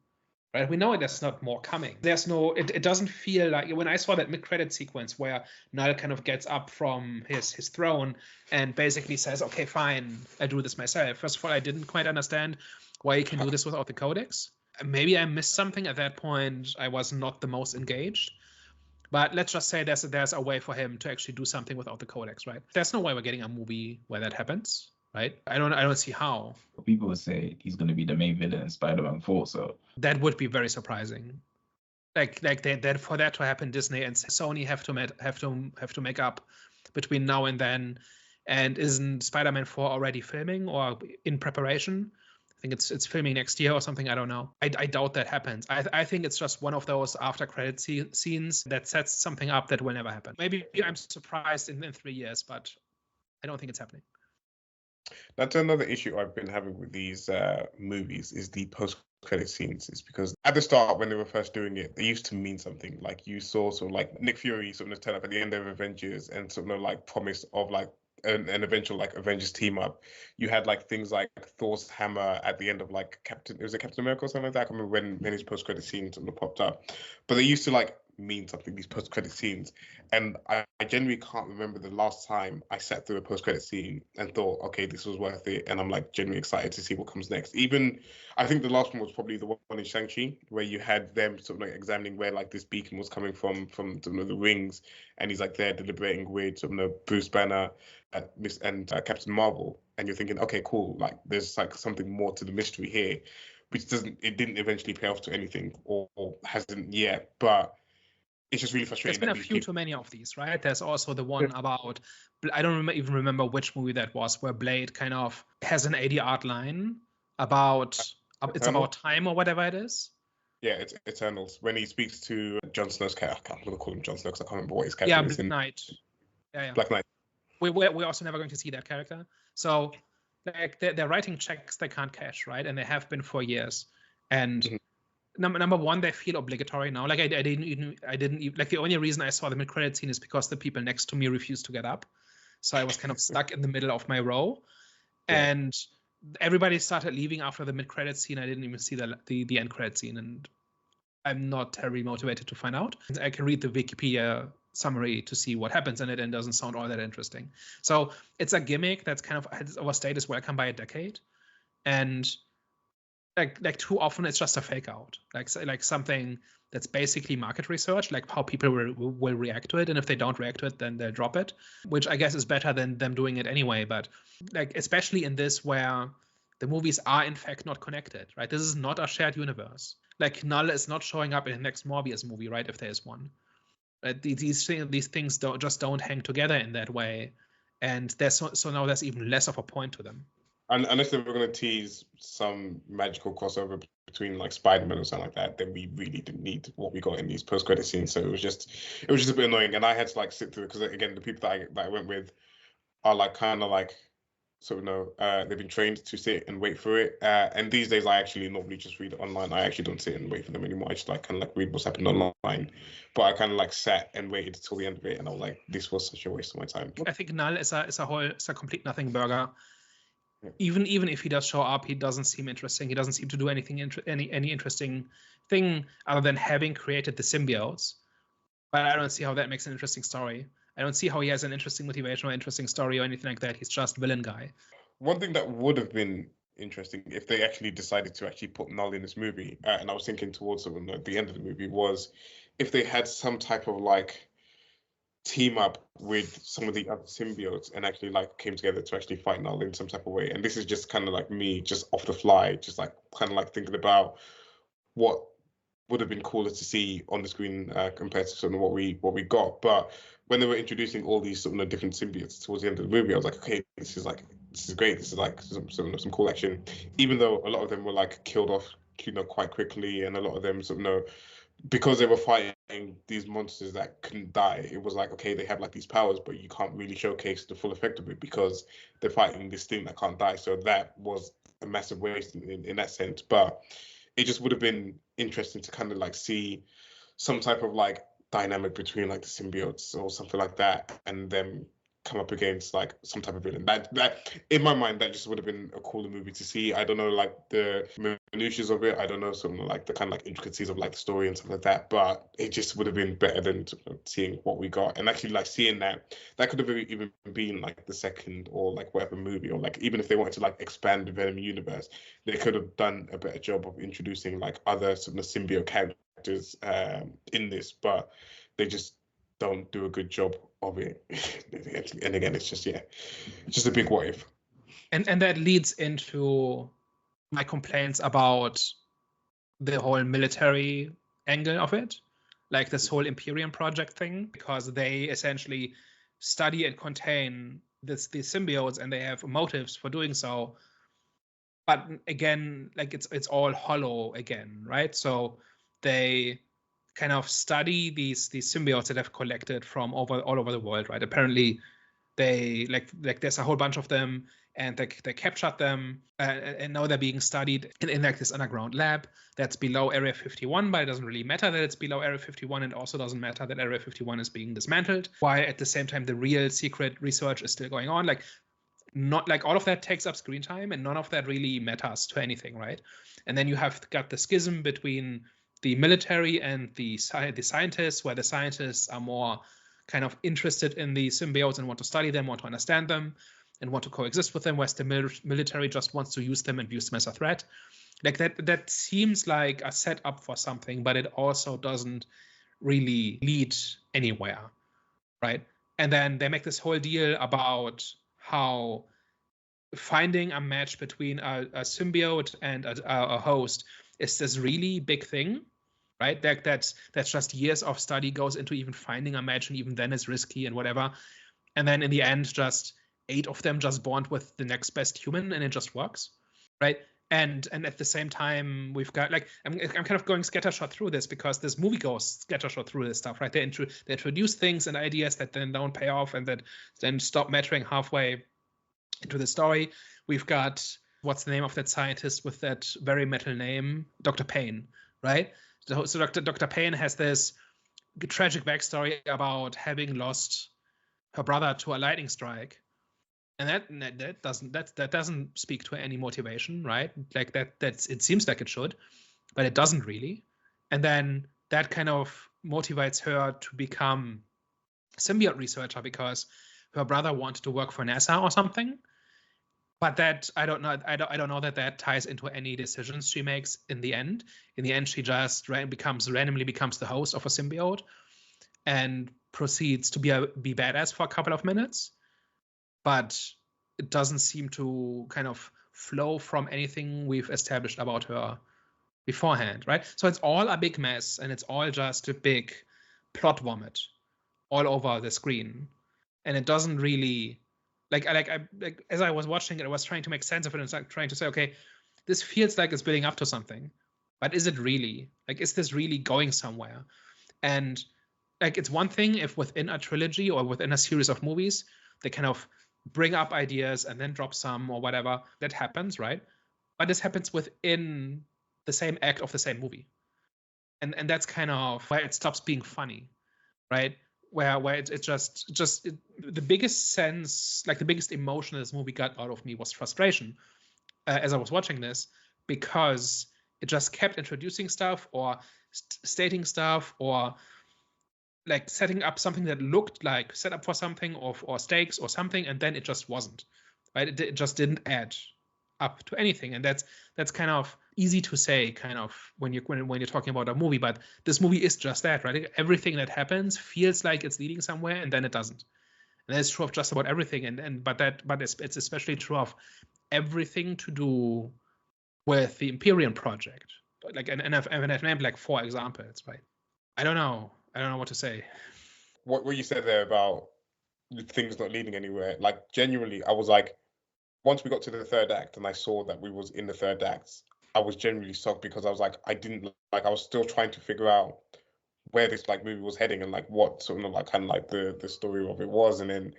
[SPEAKER 1] right? We know there's not more coming. There's no, it doesn't feel like, when I saw that mid-credit sequence where Null kind of gets up from his throne and basically says, okay, fine, I'll do this myself. First of all, I didn't quite understand why he can do this without the codex. Maybe I missed something at that point. I was not the most engaged. But let's just say there's a way for him to actually do something without the codex, right? There's no way we're getting a movie where that happens, right? I don't see how.
[SPEAKER 2] People would say he's going to be the main villain in Spider-Man 4, so
[SPEAKER 1] that would be very surprising. Like that for that to happen, Disney and Sony have to make up between now and then. And isn't Spider-Man 4 already filming or in preparation? I think it's filming next year or something. I don't know. I doubt that happens. I think it's just one of those after credit scenes that sets something up that will never happen. Maybe I'm surprised in 3 years, but I don't think it's happening.
[SPEAKER 3] That's another issue I've been having with these movies is the post-credit scenes. Is because at the start when they were first doing it, they used to mean something. Like you saw sort of like Nick Fury sort of turn up at the end of Avengers and sort of like promise of like an eventual like Avengers team up. You had like things like Thor's hammer at the end of like Captain America or something like that. I can't remember when his post-credit scenes sort of popped up, but they used to like mean something, these post-credit scenes. And I genuinely can't remember the last time I sat through a post-credit scene and thought, okay, this was worth it, and I'm like genuinely excited to see what comes next. Even I think the last one was probably the one in Shang-Chi where you had them sort of like examining where like this beacon was coming from the rings, and he's like there deliberating with sort of Bruce Banner and Captain Marvel, and you're thinking, okay, cool, like there's like something more to the mystery here. which it didn't eventually pay off to anything, or hasn't yet. But it's just really frustrating.
[SPEAKER 1] There's been a few too many of these, right? There's also the one about, I don't even remember which movie that was, where Blade kind of has an 80 art line about it's about time or whatever it is.
[SPEAKER 3] Yeah, it's Eternals. When he speaks to Jon Snow's character, I can't call him Jon Snow because I can't remember what his character is.
[SPEAKER 1] Black Knight. Yeah.
[SPEAKER 3] Black Knight.
[SPEAKER 1] We're also never going to see that character. So like they're writing checks they can't cash, right? And they have been for years. And number one, they feel obligatory now. Like I didn't even like, the only reason I saw the mid-credit scene is because the people next to me refused to get up. So I was kind of stuck in the middle of my row. Yeah. And everybody started leaving after the mid-credit scene. I didn't even see the end credit scene, and I'm not terribly motivated to find out. I can read the Wikipedia summary to see what happens in it, and it doesn't sound all that interesting. So it's a gimmick that's kind of has overstayed its welcome by a decade, and like too often it's just a fake out, like something that's basically market research, like how people will react to it, and if they don't react to it, then they'll drop it, which I guess is better than them doing it anyway. But like, especially in this where the movies are in fact not connected, right? This is not a shared universe. Like Null is not showing up in the next Morbius movie, right? If there's one. These things don't hang together in that way, and there's so now there's even less of a point to them.
[SPEAKER 3] Unless they were going to tease some magical crossover between like Spider-Man or something like that, then we really didn't need what we got in these post-credit scenes. So it was just a bit annoying, and I had to like sit through it because, again, the people that I went with are like kind of like, so they've been trained to sit and wait for it. And these days I actually normally just read it online. I actually don't sit and wait for them anymore. I just like kind of like read what's happened online. But I kind of like sat and waited until the end of it, and I was like, this was such a waste of my time.
[SPEAKER 1] I think Null is a complete nothing burger. Yeah. Even if he does show up, he doesn't seem interesting. He doesn't seem to do anything any interesting thing other than having created the symbiotes. But I don't see how that makes an interesting story. I don't see how he has an interesting motivation or interesting story or anything like that. He's just villain guy.
[SPEAKER 3] One thing that would have been interesting if they actually decided to actually put Null in this movie, and I was thinking towards the end of the movie, was if they had some type of like team up with some of the other symbiotes and actually like came together to actually fight Null in some type of way. And this is just kind of like me just off the fly, just like kind of like thinking about what would have been cooler to see on the screen compared to sort of what we got. But when they were introducing all these sort of different symbiotes towards the end of the movie, I was like, okay, this is great. This is like some cool action. Even though a lot of them were like killed off, quite quickly, and a lot of them because they were fighting these monsters that couldn't die, it was like, okay, they have like these powers, but you can't really showcase the full effect of it because they're fighting this thing that can't die. So that was a massive waste in that sense. But it just would have been interesting to kind of like see some type of like dynamic between like the symbiotes or something like that, and them come up against like some type of villain. That in my mind, that just would have been a cooler movie to see. I don't know like the minutiae of it. I don't know something like the kind of like intricacies of like the story and stuff like that. But it just would have been better than seeing what we got, and actually like seeing that could have even been like the second or like whatever movie, or like even if they wanted to like expand the Venom universe, they could have done a better job of introducing like other sort of symbiote characters in this, but they just don't do a good job of it. And again, it's just a big what if.
[SPEAKER 1] And that leads into my complaints about the whole military angle of it, like this whole Imperium project thing, because they essentially study and contain these symbiotes, and they have motives for doing so. But again, like it's all hollow again, right? So they kind of study these symbiotes that have collected from all over the world, right? Apparently, they like there's a whole bunch of them, and they captured them, and now they're being studied in like this underground lab that's below Area 51. But it doesn't really matter that it's below Area 51, and also doesn't matter that Area 51 is being dismantled. While at the same time, the real secret research is still going on. Like, not like all of that takes up screen time, and none of that really matters to anything, right? And then you have got the schism between the military and the scientists, where the scientists are more kind of interested in the symbiotes and want to study them, want to understand them, and want to coexist with them, whereas the military just wants to use them and views them as a threat. Like that seems like a setup for something, but it also doesn't really lead anywhere, right? And then they make this whole deal about how finding a match between a symbiote and a host is this really big thing, right? That's just years of study goes into even finding a match, and even then it's risky and whatever. And then in the end, just 8 of them just bond with the next best human, and it just works, right? And at the same time, we've got like I'm kind of going scattershot through this because this movie goes scattershot through this stuff, right? They introduce things and ideas that then don't pay off and that then stop mattering halfway into the story. We've got, what's the name of that scientist with that very metal name? Dr. Payne, right? So Dr. Payne has this tragic backstory about having lost her brother to a lightning strike, and that doesn't speak to any motivation, right? Like that's it seems like it should, but it doesn't really. And then that kind of motivates her to become a symbiote researcher because her brother wanted to work for NASA or something. But that I don't know that ties into any decisions she makes in the end. In the end, she just randomly becomes the host of a symbiote and proceeds to be badass for a couple of minutes. But it doesn't seem to kind of flow from anything we've established about her beforehand, right? So it's all a big mess, and it's all just a big plot vomit all over the screen, and it doesn't really like as I was watching it, I was trying to make sense of it and like trying to say, okay, this feels like it's building up to something, but is it really? Like, is this really going somewhere? And like, it's one thing if within a trilogy or within a series of movies they kind of bring up ideas and then drop some or whatever. That happens, right? But this happens within the same act of the same movie, and that's kind of where it stops being funny, right? Where it just the biggest sense, like the biggest emotion this movie got out of me was frustration as I was watching this, because it just kept introducing stuff or stating stuff or like setting up something that looked like set up for something or stakes or something, and then it just wasn't, right? It just didn't add up to anything, and that's kind of easy to say, kind of when you're talking about a movie. But this movie is just that, right? Everything that happens feels like it's leading somewhere, and then it doesn't. And that's true of just about everything. But it's especially true of everything to do with the Imperium project. Like, and I've named like 4 examples, right? I don't know what to say.
[SPEAKER 3] What you said there about things not leading anywhere, like genuinely, I was like, once we got to the 3rd act and I saw that we was in the 3rd act, I was genuinely shocked because I was like, I was still trying to figure out where this like movie was heading and like what sort of like kind of like the story of it was. And then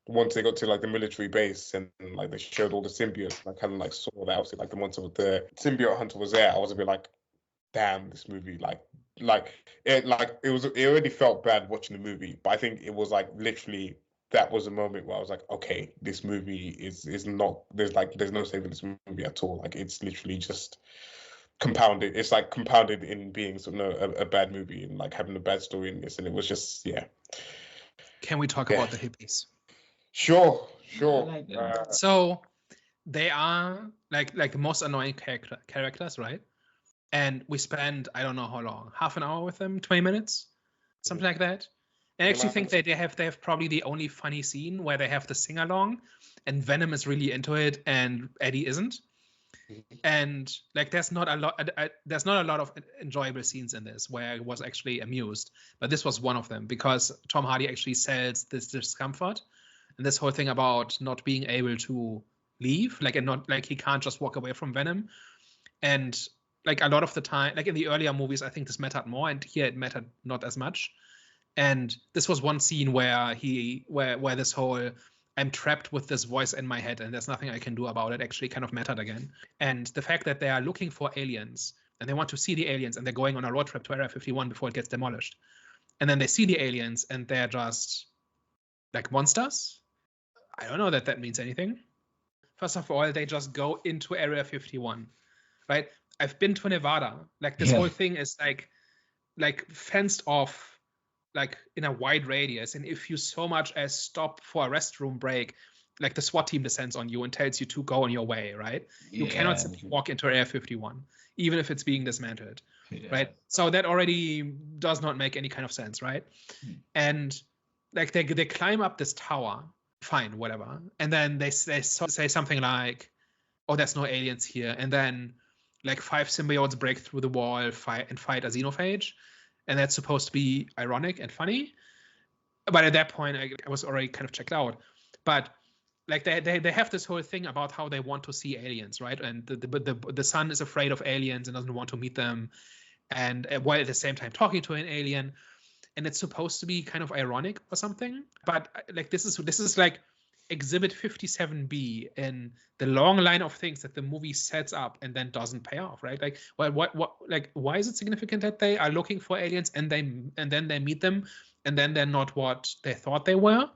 [SPEAKER 3] once they got to like the military base and like they showed all the symbiotes, I kind of like saw that obviously like the monster with the symbiote hunter was there. I was a bit like, damn, this movie it already felt bad watching the movie, but I think it was like literally that was a moment where I was like, okay, this movie is not, there's no saving this movie at all. Like, it's literally just compounded. It's like compounded in being sort of a bad movie and like having a bad story in this, and it was just, yeah.
[SPEAKER 1] Can we talk about the hippies?
[SPEAKER 3] Sure.
[SPEAKER 1] So they are like the most annoying characters, right? And we spend, I don't know how long, half an hour with them, 20 minutes, something like that. I actually think they have probably the only funny scene where they have the sing along, and Venom is really into it and Eddie isn't. And like, there's not a lot of enjoyable scenes in this where I was actually amused, but this was one of them because Tom Hardy actually sells this discomfort and this whole thing about not being able to leave, like, and not like he can't just walk away from Venom. And like a lot of the time, like in the earlier movies, I think this mattered more, and here it mattered not as much. And this was one scene where where this whole I'm trapped with this voice in my head and there's nothing I can do about it actually kind of mattered again. And the fact that they are looking for aliens and they want to see the aliens and they're going on a road trip to Area 51 before it gets demolished. And then they see the aliens and they're just like monsters. I don't know that means anything. First of all, they just go into Area 51, right? I've been to Nevada. Like, this whole thing is like fenced off, like in a wide radius, and if you so much as stop for a restroom break, like the SWAT team descends on you and tells you to go on your way, right? You cannot simply walk into Area 51, even if it's being dismantled, right? So that already does not make any kind of sense, right? And like they climb up this tower, fine, whatever. And then they say something like, oh, there's no aliens here. And then like 5 symbiotes break through the wall, fight a xenophage. And that's supposed to be ironic and funny. But at that point, I was already kind of checked out. But like they have this whole thing about how they want to see aliens, right? And the son is afraid of aliens and doesn't want to meet them, and while at the same time talking to an alien. And it's supposed to be kind of ironic or something. But like this is like exhibit 57B in the long line of things that the movie sets up and then doesn't pay off, right? Like, what like why is it significant that they are looking for aliens and then they meet them and then they're not what they thought they were?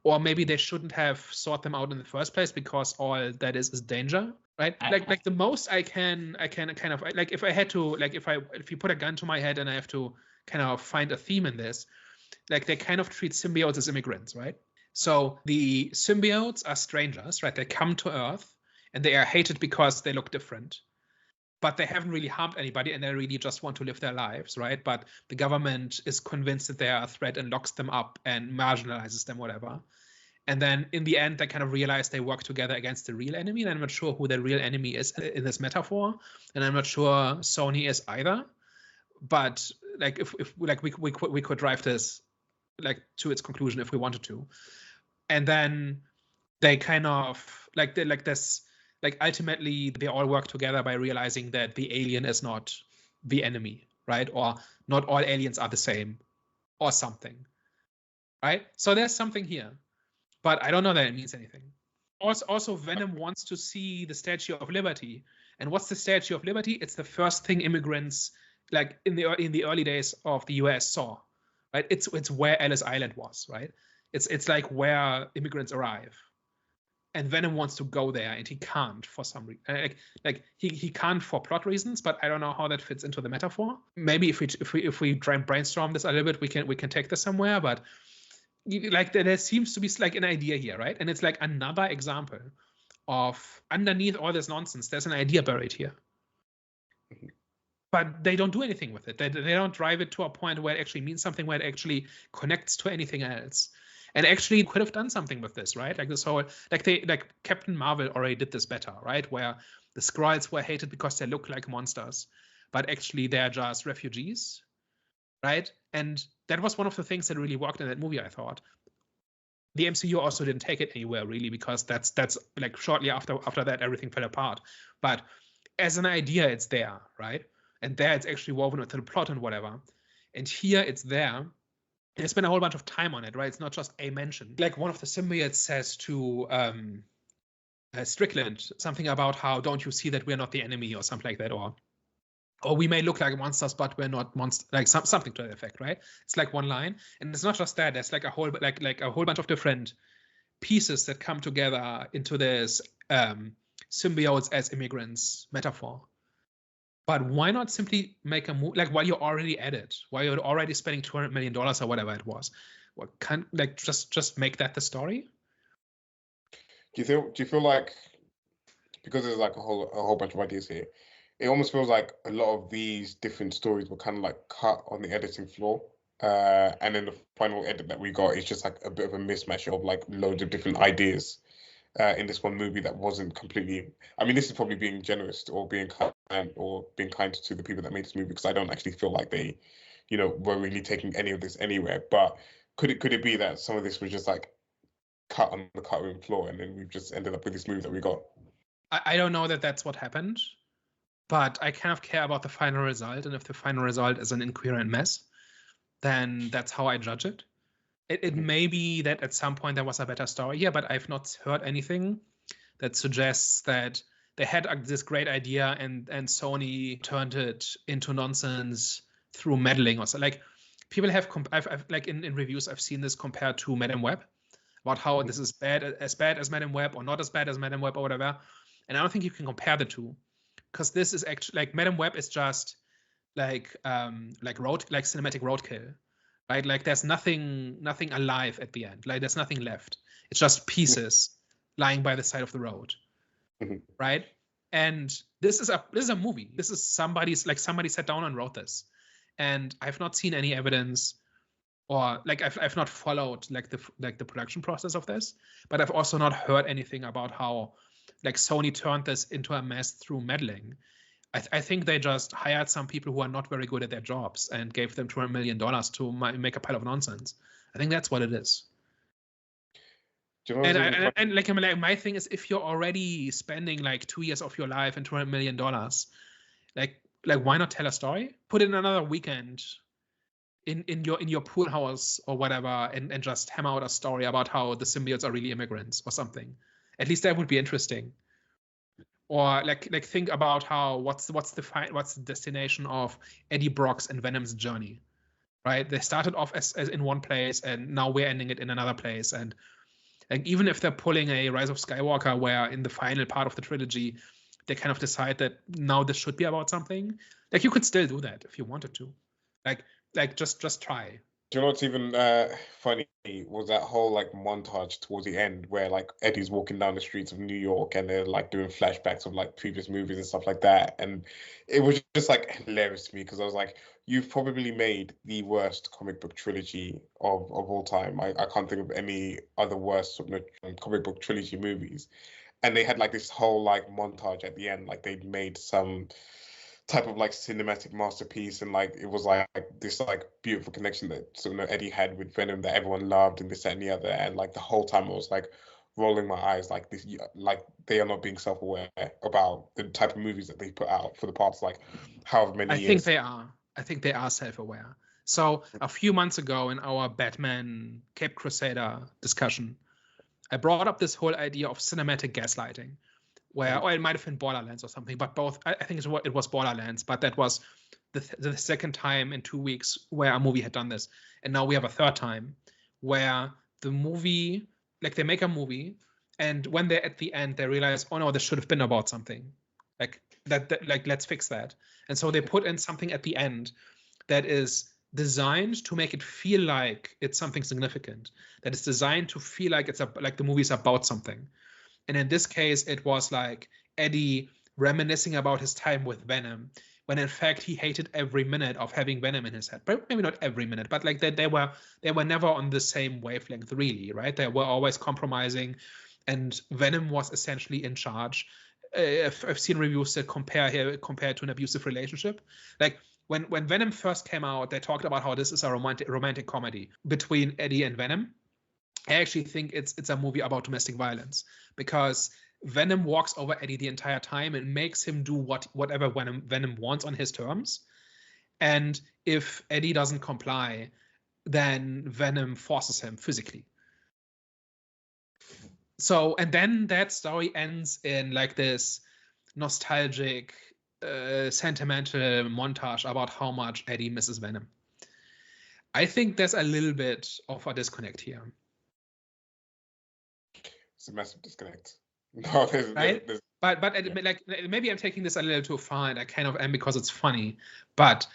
[SPEAKER 1] Or maybe they shouldn't have sought them out in the first place because all that is danger, right? Like the most I can kind of like, if I had to, like if you put a gun to my head and I have to kind of find a theme in this, like they kind of treat symbiotes as immigrants, right? So the symbiotes are strangers, right? They come to Earth and they are hated because they look different, but they haven't really harmed anybody and they really just want to live their lives, right? But the government is convinced that they are a threat and locks them up and marginalizes them, whatever. And then in the end, they kind of realize they work together against the real enemy. And I'm not sure who the real enemy is in this metaphor. And I'm not sure Sony is either. But like if like we could drive this like to its conclusion if we wanted to. And then they kind of like this, like ultimately they all work together by realizing that the alien is not the enemy, right? Or not all aliens are the same or something, right? So there's something here, but I don't know that it means anything. Also Venom wants to see the Statue of Liberty. And what's the Statue of Liberty? It's the first thing immigrants like in the early days of the US saw, right? It's where Ellis Island was, right? It's like where immigrants arrive. And Venom wants to go there and he can't for some reason. Like he can't for plot reasons, but I don't know how that fits into the metaphor. Maybe if we try and brainstorm this a little bit, we can take this somewhere. But like there seems to be like an idea here, right? And it's like another example of underneath all this nonsense, there's an idea buried here. But they don't do anything with it. They don't drive it to a point where it actually means something, where it actually connects to anything else. And actually could have done something with this, right? Like this whole, like Captain Marvel already did this better, right? Where the Skrulls were hated because they look like monsters, but actually they're just refugees, right? And that was one of the things that really worked in that movie, I thought. The MCU also didn't take it anywhere really, because that's like shortly after that everything fell apart. But as an idea, it's there, right? And there it's actually woven into the plot and whatever. And here it's there. They spent a whole bunch of time on it, right? It's not just a mention. Like one of the symbiotes says to Strickland something about how, don't you see that we're not the enemy, or something like that, or we may look like monsters, but we're not monsters, like something to that effect, right? It's like one line, and it's not just that. There's like a whole bunch of different pieces that come together into this symbiotes as immigrants metaphor. But why not simply make a move, like while you're already at it, while you're already spending $200 million or whatever it was? What can't like just make that the story?
[SPEAKER 3] Do you feel like, because there's like a whole bunch of ideas here, it almost feels like a lot of these different stories were kind of like cut on the editing floor, and then the final edit that we got is just like a bit of a mismatch of like loads of different ideas in this one movie that wasn't completely. I mean, this is probably being generous or being kind to the people that made this movie, because I don't actually feel like they, were really taking any of this anywhere. But could it be that some of this was just like cut on the cut room floor, and then we've just ended up with this movie that we got?
[SPEAKER 1] I don't know that that's what happened, but I kind of care about the final result, and if the final result is an incoherent mess, then that's how I judge it. It may be that at some point there was a better story here, but I've not heard anything that suggests that they had this great idea and Sony turned it into nonsense through meddling or so. Like people have, I've like in reviews, I've seen this compared to Madame Web, about how this is bad as Madame Web or not as bad as Madame Web or whatever. And I don't think you can compare the two, because this is actually like Madame Web is just like cinematic roadkill. Right, like there's nothing alive at the end. Like there's nothing left. It's just pieces lying by the side of the road, right? And this is a movie. This is somebody sat down and wrote this, and I've not seen any evidence or like I've not followed like the production process of this, but I've also not heard anything about how like Sony turned this into a mess through meddling. I think they just hired some people who are not very good at their jobs and gave them $200 million to make a pile of nonsense. I think that's what it is.
[SPEAKER 3] Do you know what's really funny?
[SPEAKER 1] Like my thing is, if you're already spending like 2 years of your life and $200 million, like why not tell a story? Put in another weekend in your pool house or whatever, and just hammer out a story about how the symbiotes are really immigrants or something. At least that would be interesting. Or like think about how what's the destination of Eddie Brock's and Venom's journey, right? They started off as in one place, and now we're ending it in another place. And like even if they're pulling a Rise of Skywalker, where in the final part of the trilogy they kind of decide that now this should be about something, like you could still do that if you wanted to, like just try.
[SPEAKER 3] Do you know what's even funny was that whole like montage towards the end where like Eddie's walking down the streets of New York and they're like doing flashbacks of like previous movies and stuff like that, and it was just like hilarious to me because I was like, you've probably made the worst comic book trilogy of all time. I can't think of any other worse comic book trilogy movies, and they had like this whole like montage at the end, like they'd made some type of like cinematic masterpiece, and like it was like this like beautiful connection that Eddie had with Venom that everyone loved, and this that, and the other, and like the whole time I was like rolling my eyes like this, like they are not being self-aware about the type of movies that they put out for the past like however many years.
[SPEAKER 1] I think they are self-aware. So a few months ago in our Batman Cape Crusader discussion, I brought up this whole idea of cinematic gaslighting, where, or it might have been Borderlands or something, but both, I think it was Borderlands, but that was the second time in 2 weeks where a movie had done this. And now we have a third time where the movie, like they make a movie, and when they're at the end, they realize, oh no, this should have been about something. Like like let's fix that. And so they put in something at the end that is designed to make it feel like it's something significant, that is designed to feel like like the movie is about something. And in this case, it was like Eddie reminiscing about his time with Venom, when in fact he hated every minute of having Venom in his head. But maybe not every minute, but like they were never on the same wavelength, really, right? They were always compromising, and Venom was essentially in charge. I've seen reviews that compare to an abusive relationship. Like when Venom first came out, they talked about how this is a romantic comedy between Eddie and Venom. I actually think it's a movie about domestic violence, because Venom walks over Eddie the entire time and makes him do whatever Venom wants on his terms. And if Eddie doesn't comply, then Venom forces him physically. So, and then that story ends in like this nostalgic, sentimental montage about how much Eddie misses Venom. I think there's a little bit of a disconnect here.
[SPEAKER 3] It's a massive disconnect. No, there's,
[SPEAKER 1] right? But like maybe I'm taking this a little too far, and I kind of am because it's funny. But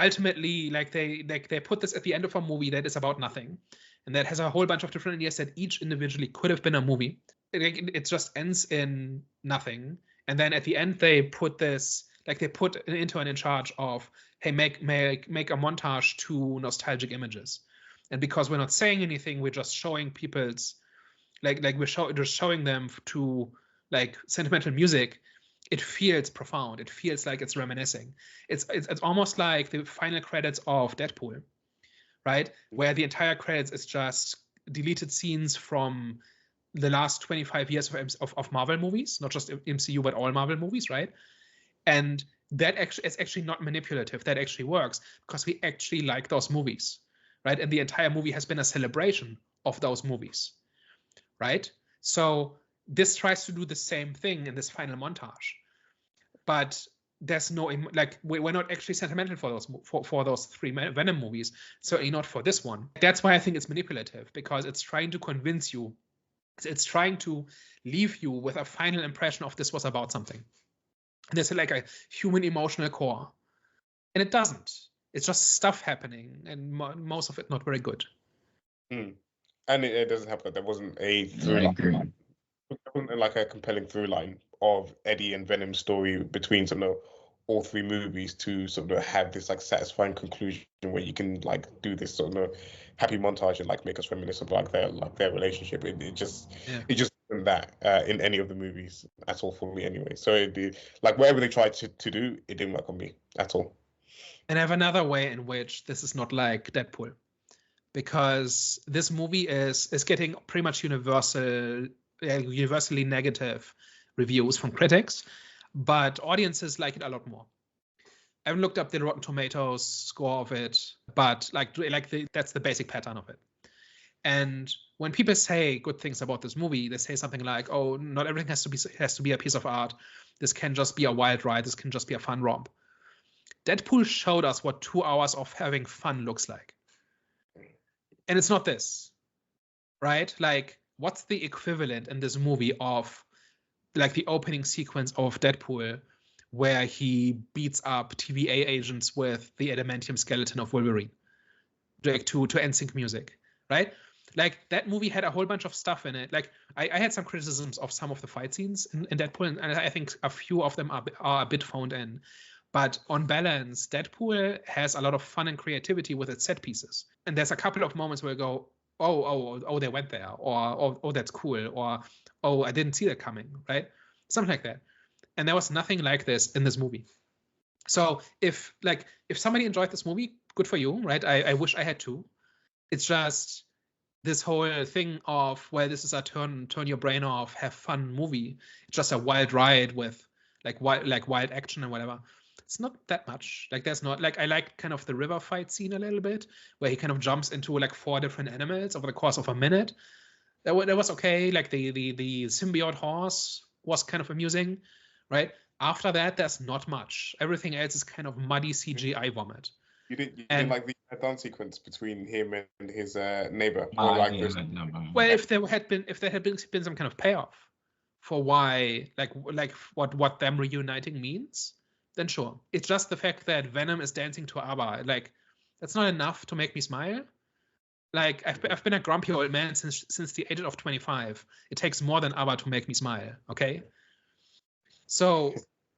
[SPEAKER 1] ultimately, like they put this at the end of a movie that is about nothing, and that has a whole bunch of different ideas that each individually could have been a movie. It just ends in nothing, and then at the end they put this, like they put an intern in charge of, hey, make a montage to nostalgic images, and because we're not saying anything, we're just showing people's like we're just showing them to like sentimental music. It feels profound. It feels like it's reminiscing. It's almost like the final credits of Deadpool, right? Where the entire credits is just deleted scenes from the last 25 years of Marvel movies, not just MCU, but all Marvel movies, right? And that it's actually not manipulative. That actually works because we actually like those movies, right? And the entire movie has been a celebration of those movies, right? So this tries to do the same thing in this final montage, but there's no, like, we're not actually sentimental for those three Venom movies, certainly not for this one. That's why I think it's manipulative, because it's trying to convince you, it's trying to leave you with a final impression of this was about something. And there's like a human emotional core, and it doesn't. It's just stuff happening, and most of it not very good.
[SPEAKER 3] And it doesn't help that there wasn't a through line. There wasn't like a compelling through line of Eddie and Venom's story between some all three movies to sort of have this like satisfying conclusion where you can like do this sort of happy montage and like make us reminisce of like their relationship. It just wasn't that in any of the movies at all for me anyway. So like whatever they tried to do, it didn't work on me at all.
[SPEAKER 1] And I have another way in which this is not like Deadpool, because this movie is getting pretty much universally negative reviews from critics, but audiences like it a lot more. I haven't looked up the Rotten Tomatoes score of it, but that's the basic pattern of it. And when people say good things about this movie, they say something like, "Oh, not everything has to be a piece of art. This can just be a wild ride. This can just be a fun romp." Deadpool showed us what 2 hours of having fun looks like, and it's not this, right? Like, what's the equivalent in this movie of like the opening sequence of Deadpool, where he beats up TVA agents with the adamantium skeleton of Wolverine, like to NSYNC music, right? Like, that movie had a whole bunch of stuff in it. Like, I had some criticisms of some of the fight scenes in Deadpool, and I think a few of them are a bit phoned in. But on balance, Deadpool has a lot of fun and creativity with its set pieces. And there's a couple of moments where you go, oh, they went there, or oh, that's cool, or oh, I didn't see that coming, right? Something like that. And there was nothing like this in this movie. So if somebody enjoyed this movie, good for you, right? I wish I had too. It's just this whole thing of, well, this is a turn your brain off, have fun movie. It's just a wild ride with wild action and whatever. It's not that much. Like, there's not, like, I like kind of the river fight scene a little bit, where he kind of jumps into like 4 different animals over the course of a minute. That was okay. Like the symbiote horse was kind of amusing, right? After that, there's not much. Everything else is kind of muddy CGI vomit.
[SPEAKER 3] You didn't like the dance sequence between him and his neighbor,
[SPEAKER 1] Well, if there had been some kind of payoff for why, like what them reuniting means, then sure. It's just the fact that Venom is dancing to ABBA. Like, that's not enough to make me smile. Like, I've been a grumpy old man since the age of 25. It takes more than ABBA to make me smile. Okay. So,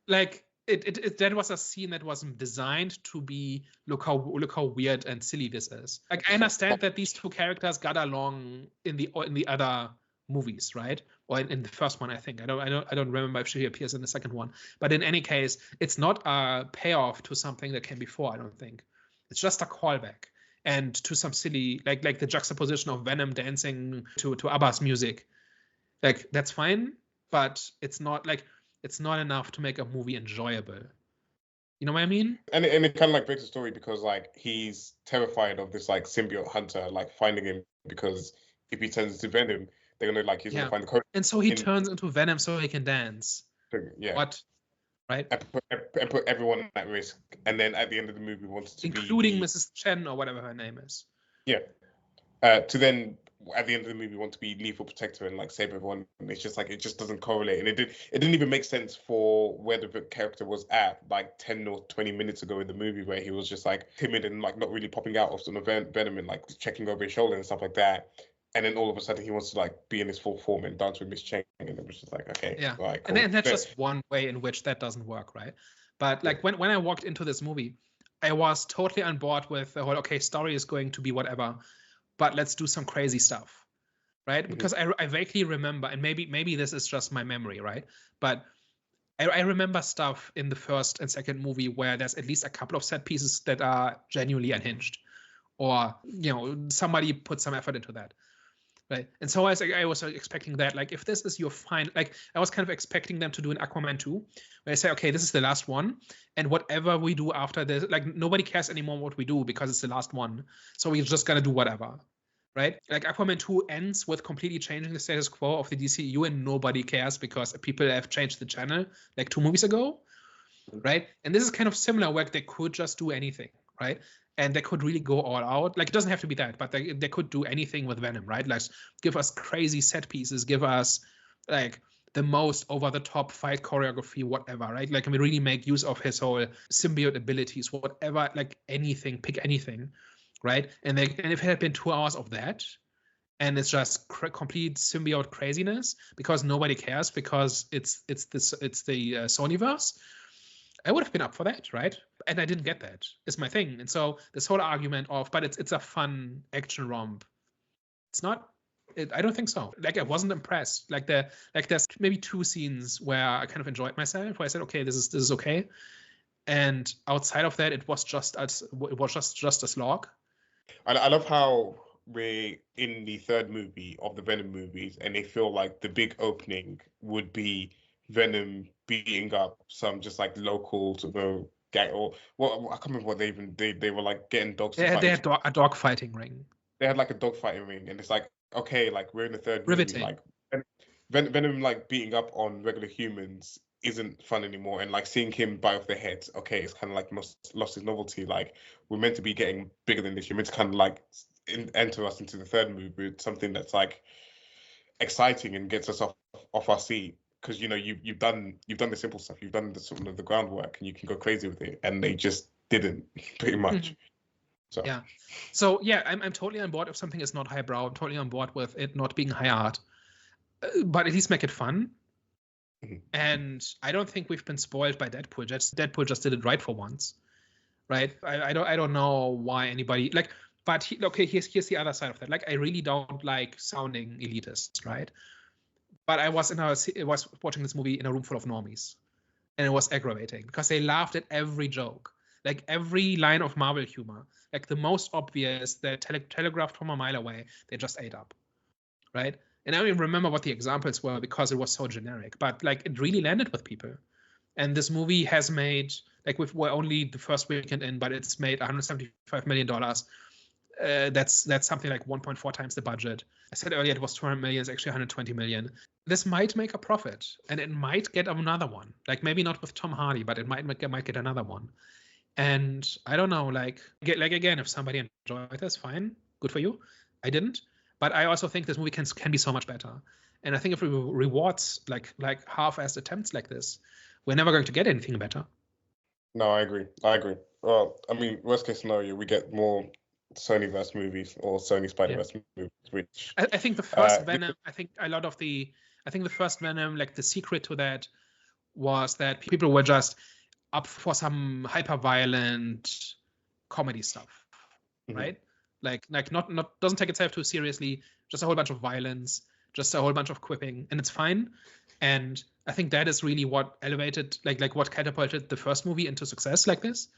[SPEAKER 1] like, that was a scene that wasn't designed to be look how weird and silly this is. Like, I understand that these two characters got along in the other movies, right? Or in the first one, I think. I don't remember if she appears in the second one. But in any case, it's not a payoff to something that came before, I don't think. It's just a callback. And to some silly, like the juxtaposition of Venom dancing to ABBA's music. Like, that's fine, but it's not enough to make a movie enjoyable. You know what I mean?
[SPEAKER 3] And it kind of like breaks the story, because like he's terrified of this like symbiote hunter like finding him, because if he turns into Venom, they're gonna like he's gonna find the code.
[SPEAKER 1] And so he turns into Venom so he can dance.
[SPEAKER 3] Yeah.
[SPEAKER 1] What? Right?
[SPEAKER 3] And put everyone at risk. And then at the end of the movie wants to
[SPEAKER 1] including Mrs. Chen or whatever her name is.
[SPEAKER 3] Yeah. To then at the end of the movie want to be lethal protector and like save everyone. And it's just like it just doesn't correlate. And it didn't even make sense for where the character was at like 10 or 20 minutes ago in the movie, where he was just like timid and like not really popping out of sort of Venom and like checking over his shoulder and stuff like that. And then all of a sudden he wants to like be in his full form and dance with Miss Chang, and it was just like, okay,
[SPEAKER 1] yeah,
[SPEAKER 3] right, cool.
[SPEAKER 1] And that's just one way in which that doesn't work, right? But like when I walked into this movie, I was totally on board with the whole, okay, story is going to be whatever, but let's do some crazy stuff, right? Mm-hmm. Because I vaguely remember, and maybe this is just my memory, right? But I remember stuff in the first and second movie where there's at least a couple of set pieces that are genuinely unhinged, or somebody put some effort into that. Right. And so I was expecting that, like, if this is your final, like, I was kind of expecting them to do an Aquaman 2, where they say, okay, this is the last one, and whatever we do after this, like, nobody cares anymore what we do because it's the last one. So we're just going to do whatever. Right. Like, Aquaman 2 ends with completely changing the status quo of the DCU, and nobody cares because people have changed the channel like 2 movies ago. Right. And this is kind of similar, where they could just do anything. Right. And they could really go all out. Like, it doesn't have to be that, but they could do anything with Venom, right? Like, give us crazy set pieces, give us like the most over-the-top fight choreography, whatever, right? Like, we really make use of his whole symbiote abilities, whatever, like anything, pick anything, right? And if it had been 2 hours of that, and it's just complete symbiote craziness because nobody cares because it's the Sonyverse, I would have been up for that, right? And I didn't get that. Is my thing. And so this whole argument of, but it's a fun action romp. It's not. I don't think so. Like I wasn't impressed. Like there's maybe 2 scenes where I kind of enjoyed myself, where I said, okay, this is okay. And outside of that, it was just a slog.
[SPEAKER 3] I love how we're in the third movie of the Venom movies, and they feel like the big opening would be Venom beating up some just like local gang, or I can't remember what they were like getting dogs.
[SPEAKER 1] They had a dog fighting ring.
[SPEAKER 3] They had like a dog fighting ring, and it's like, okay, like we're in the third
[SPEAKER 1] Riveting.
[SPEAKER 3] movie, like Venom like beating up on regular humans isn't fun anymore, and like seeing him bite off their heads, okay, it's kind of like lost its novelty. Like we're meant to be getting bigger than this. You're meant to kind of like enter us into the third movie with something that's like exciting and gets us off our seat, because you've done the simple stuff, you've done the sort of the groundwork, and you can go crazy with it, and they just didn't pretty much.
[SPEAKER 1] So I'm totally on board if something is not highbrow. I'm totally on board with it not being high art, but at least make it fun. And I don't think we've been spoiled by Deadpool. Deadpool just did it right for once, right? I don't know why anybody like. But here's the other side of that. Like I really don't like sounding elitist, right? But I was watching this movie in a room full of normies, and it was aggravating because they laughed at every joke, like every line of Marvel humor, like the most obvious that telegraphed from a mile away, they just ate up, right? And I don't even remember what the examples were because it was so generic, but like it really landed with people. And this movie has made, like we're only the first weekend in, but it's made $175 million. That's something like 1.4 times the budget. I said earlier it was 200 million, it's actually 120 million. This might make a profit, and it might get another one. Like maybe not with Tom Hardy, but it might get another one. And I don't know, like again, if somebody enjoyed this, fine, good for you. I didn't. But I also think this movie can be so much better. And I think if we rewards like half-assed attempts like this, we're never going to get anything better.
[SPEAKER 3] No, I agree. Well, I mean, worst case scenario, we get more Sony-verse movies or Sony Spider-Verse movies, which
[SPEAKER 1] I think the first Venom, I think the first Venom, like the secret to that was that people were just up for some hyper-violent comedy stuff, right? Like not doesn't take itself too seriously, just a whole bunch of violence, just a whole bunch of quipping, and it's fine. And I think that is really what elevated, like what catapulted the first movie into success like this.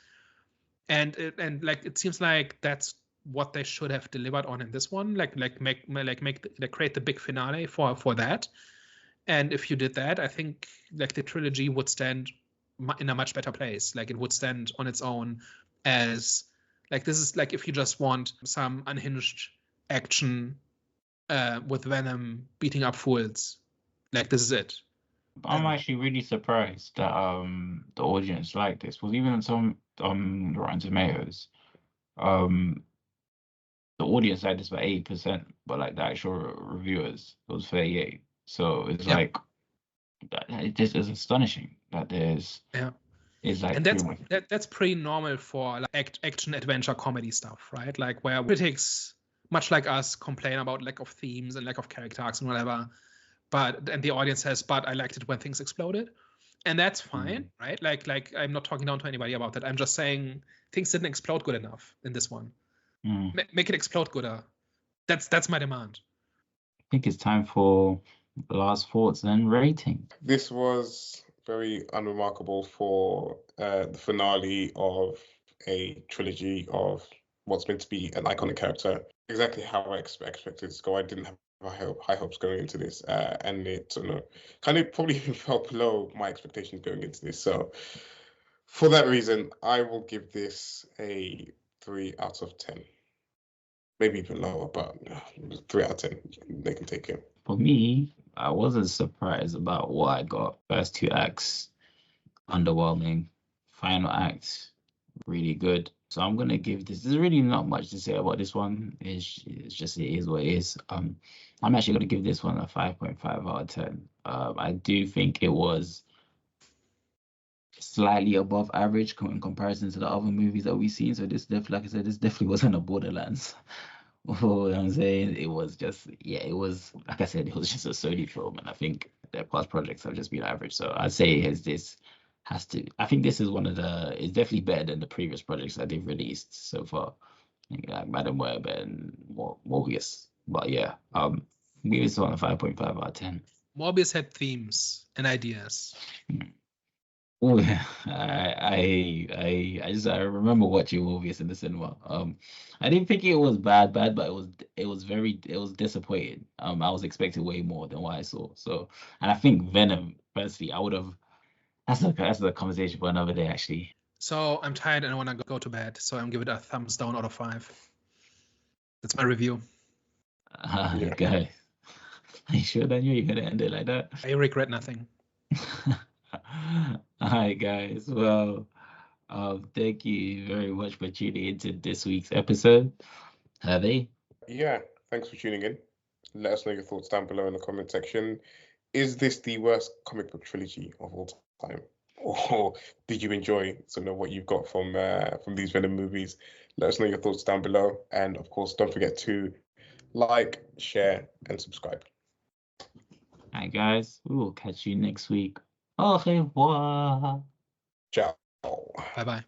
[SPEAKER 1] And it seems like that's what they should have delivered on in this one. Create the big finale for that. And if you did that, I think like the trilogy would stand in a much better place. Like it would stand on its own as like this is like if you just want some unhinged action with Venom beating up fools, like this is it.
[SPEAKER 2] I'm actually really surprised that the audience liked this. Was even on some Rotten Tomatoes, the audience liked this by 80%, but like the actual reviewers, it was 38. So it's like it just is astonishing that there's is like,
[SPEAKER 1] and that's pretty normal for like action adventure comedy stuff, right? Like where critics, much like us, complain about lack of themes and lack of character arcs and whatever. And the audience says, but I liked it when things exploded. And that's fine, right? Like I'm not talking down to anybody about that. I'm just saying things didn't explode good enough in this one. Make it explode gooder. That's my demand.
[SPEAKER 2] I think it's time for last thoughts and rating.
[SPEAKER 3] This was very unremarkable for the finale of a trilogy of what's meant to be an iconic character. Exactly how I expected it to go. I didn't have high hopes going into this, and it kind of probably even fell below my expectations going into this. So for that reason, I will give this a 3 out of 10. Maybe even lower, but 3 out of 10. They can take it.
[SPEAKER 2] For me, I wasn't surprised about what I got. First 2 acts, underwhelming. Final act, really good. So I'm gonna give this. There's really not much to say about this one. It's just it is what it is. I'm actually gonna give this one a 5.5 out of 10. I do think it was slightly above average in comparison to the other movies that we've seen. So this definitely, like I said, this definitely wasn't a Borderlands. What I'm saying, it was just, it was, like I said, it was just a Sony film, and I think their past projects have just been average. So I'd say it's this has to. I think this is it's definitely better than the previous projects that they've released so far. Like Madam Web and Morbius. But yeah, give this one a 5.5 out of 10.
[SPEAKER 1] Morbius had themes and ideas.
[SPEAKER 2] Oh, yeah. I remember watching Morbius in the cinema. I didn't think it was bad, but it was disappointing. I was expecting way more than what I saw. So, and I think Venom, personally, I would have. That's a conversation for another day, actually.
[SPEAKER 1] So I'm tired and I want to go to bed. So I'm giving it a thumbs down out of 5. That's my review.
[SPEAKER 3] Yeah.
[SPEAKER 2] Guys, are you sure that you're gonna end it like that?
[SPEAKER 1] I regret nothing.
[SPEAKER 2] All right, guys. Well, thank you very much for tuning into this week's episode.
[SPEAKER 3] Yeah, thanks for tuning in. Let us know your thoughts down below in the comment section. Is this the worst comic book trilogy of all time? Or did you enjoy some of what you've got from these Venom movies? Let us know your thoughts down below. And of course, don't forget to like, share, and subscribe.
[SPEAKER 2] All right, guys. We will catch you next week. Au revoir.
[SPEAKER 3] Ciao.
[SPEAKER 1] Bye-bye.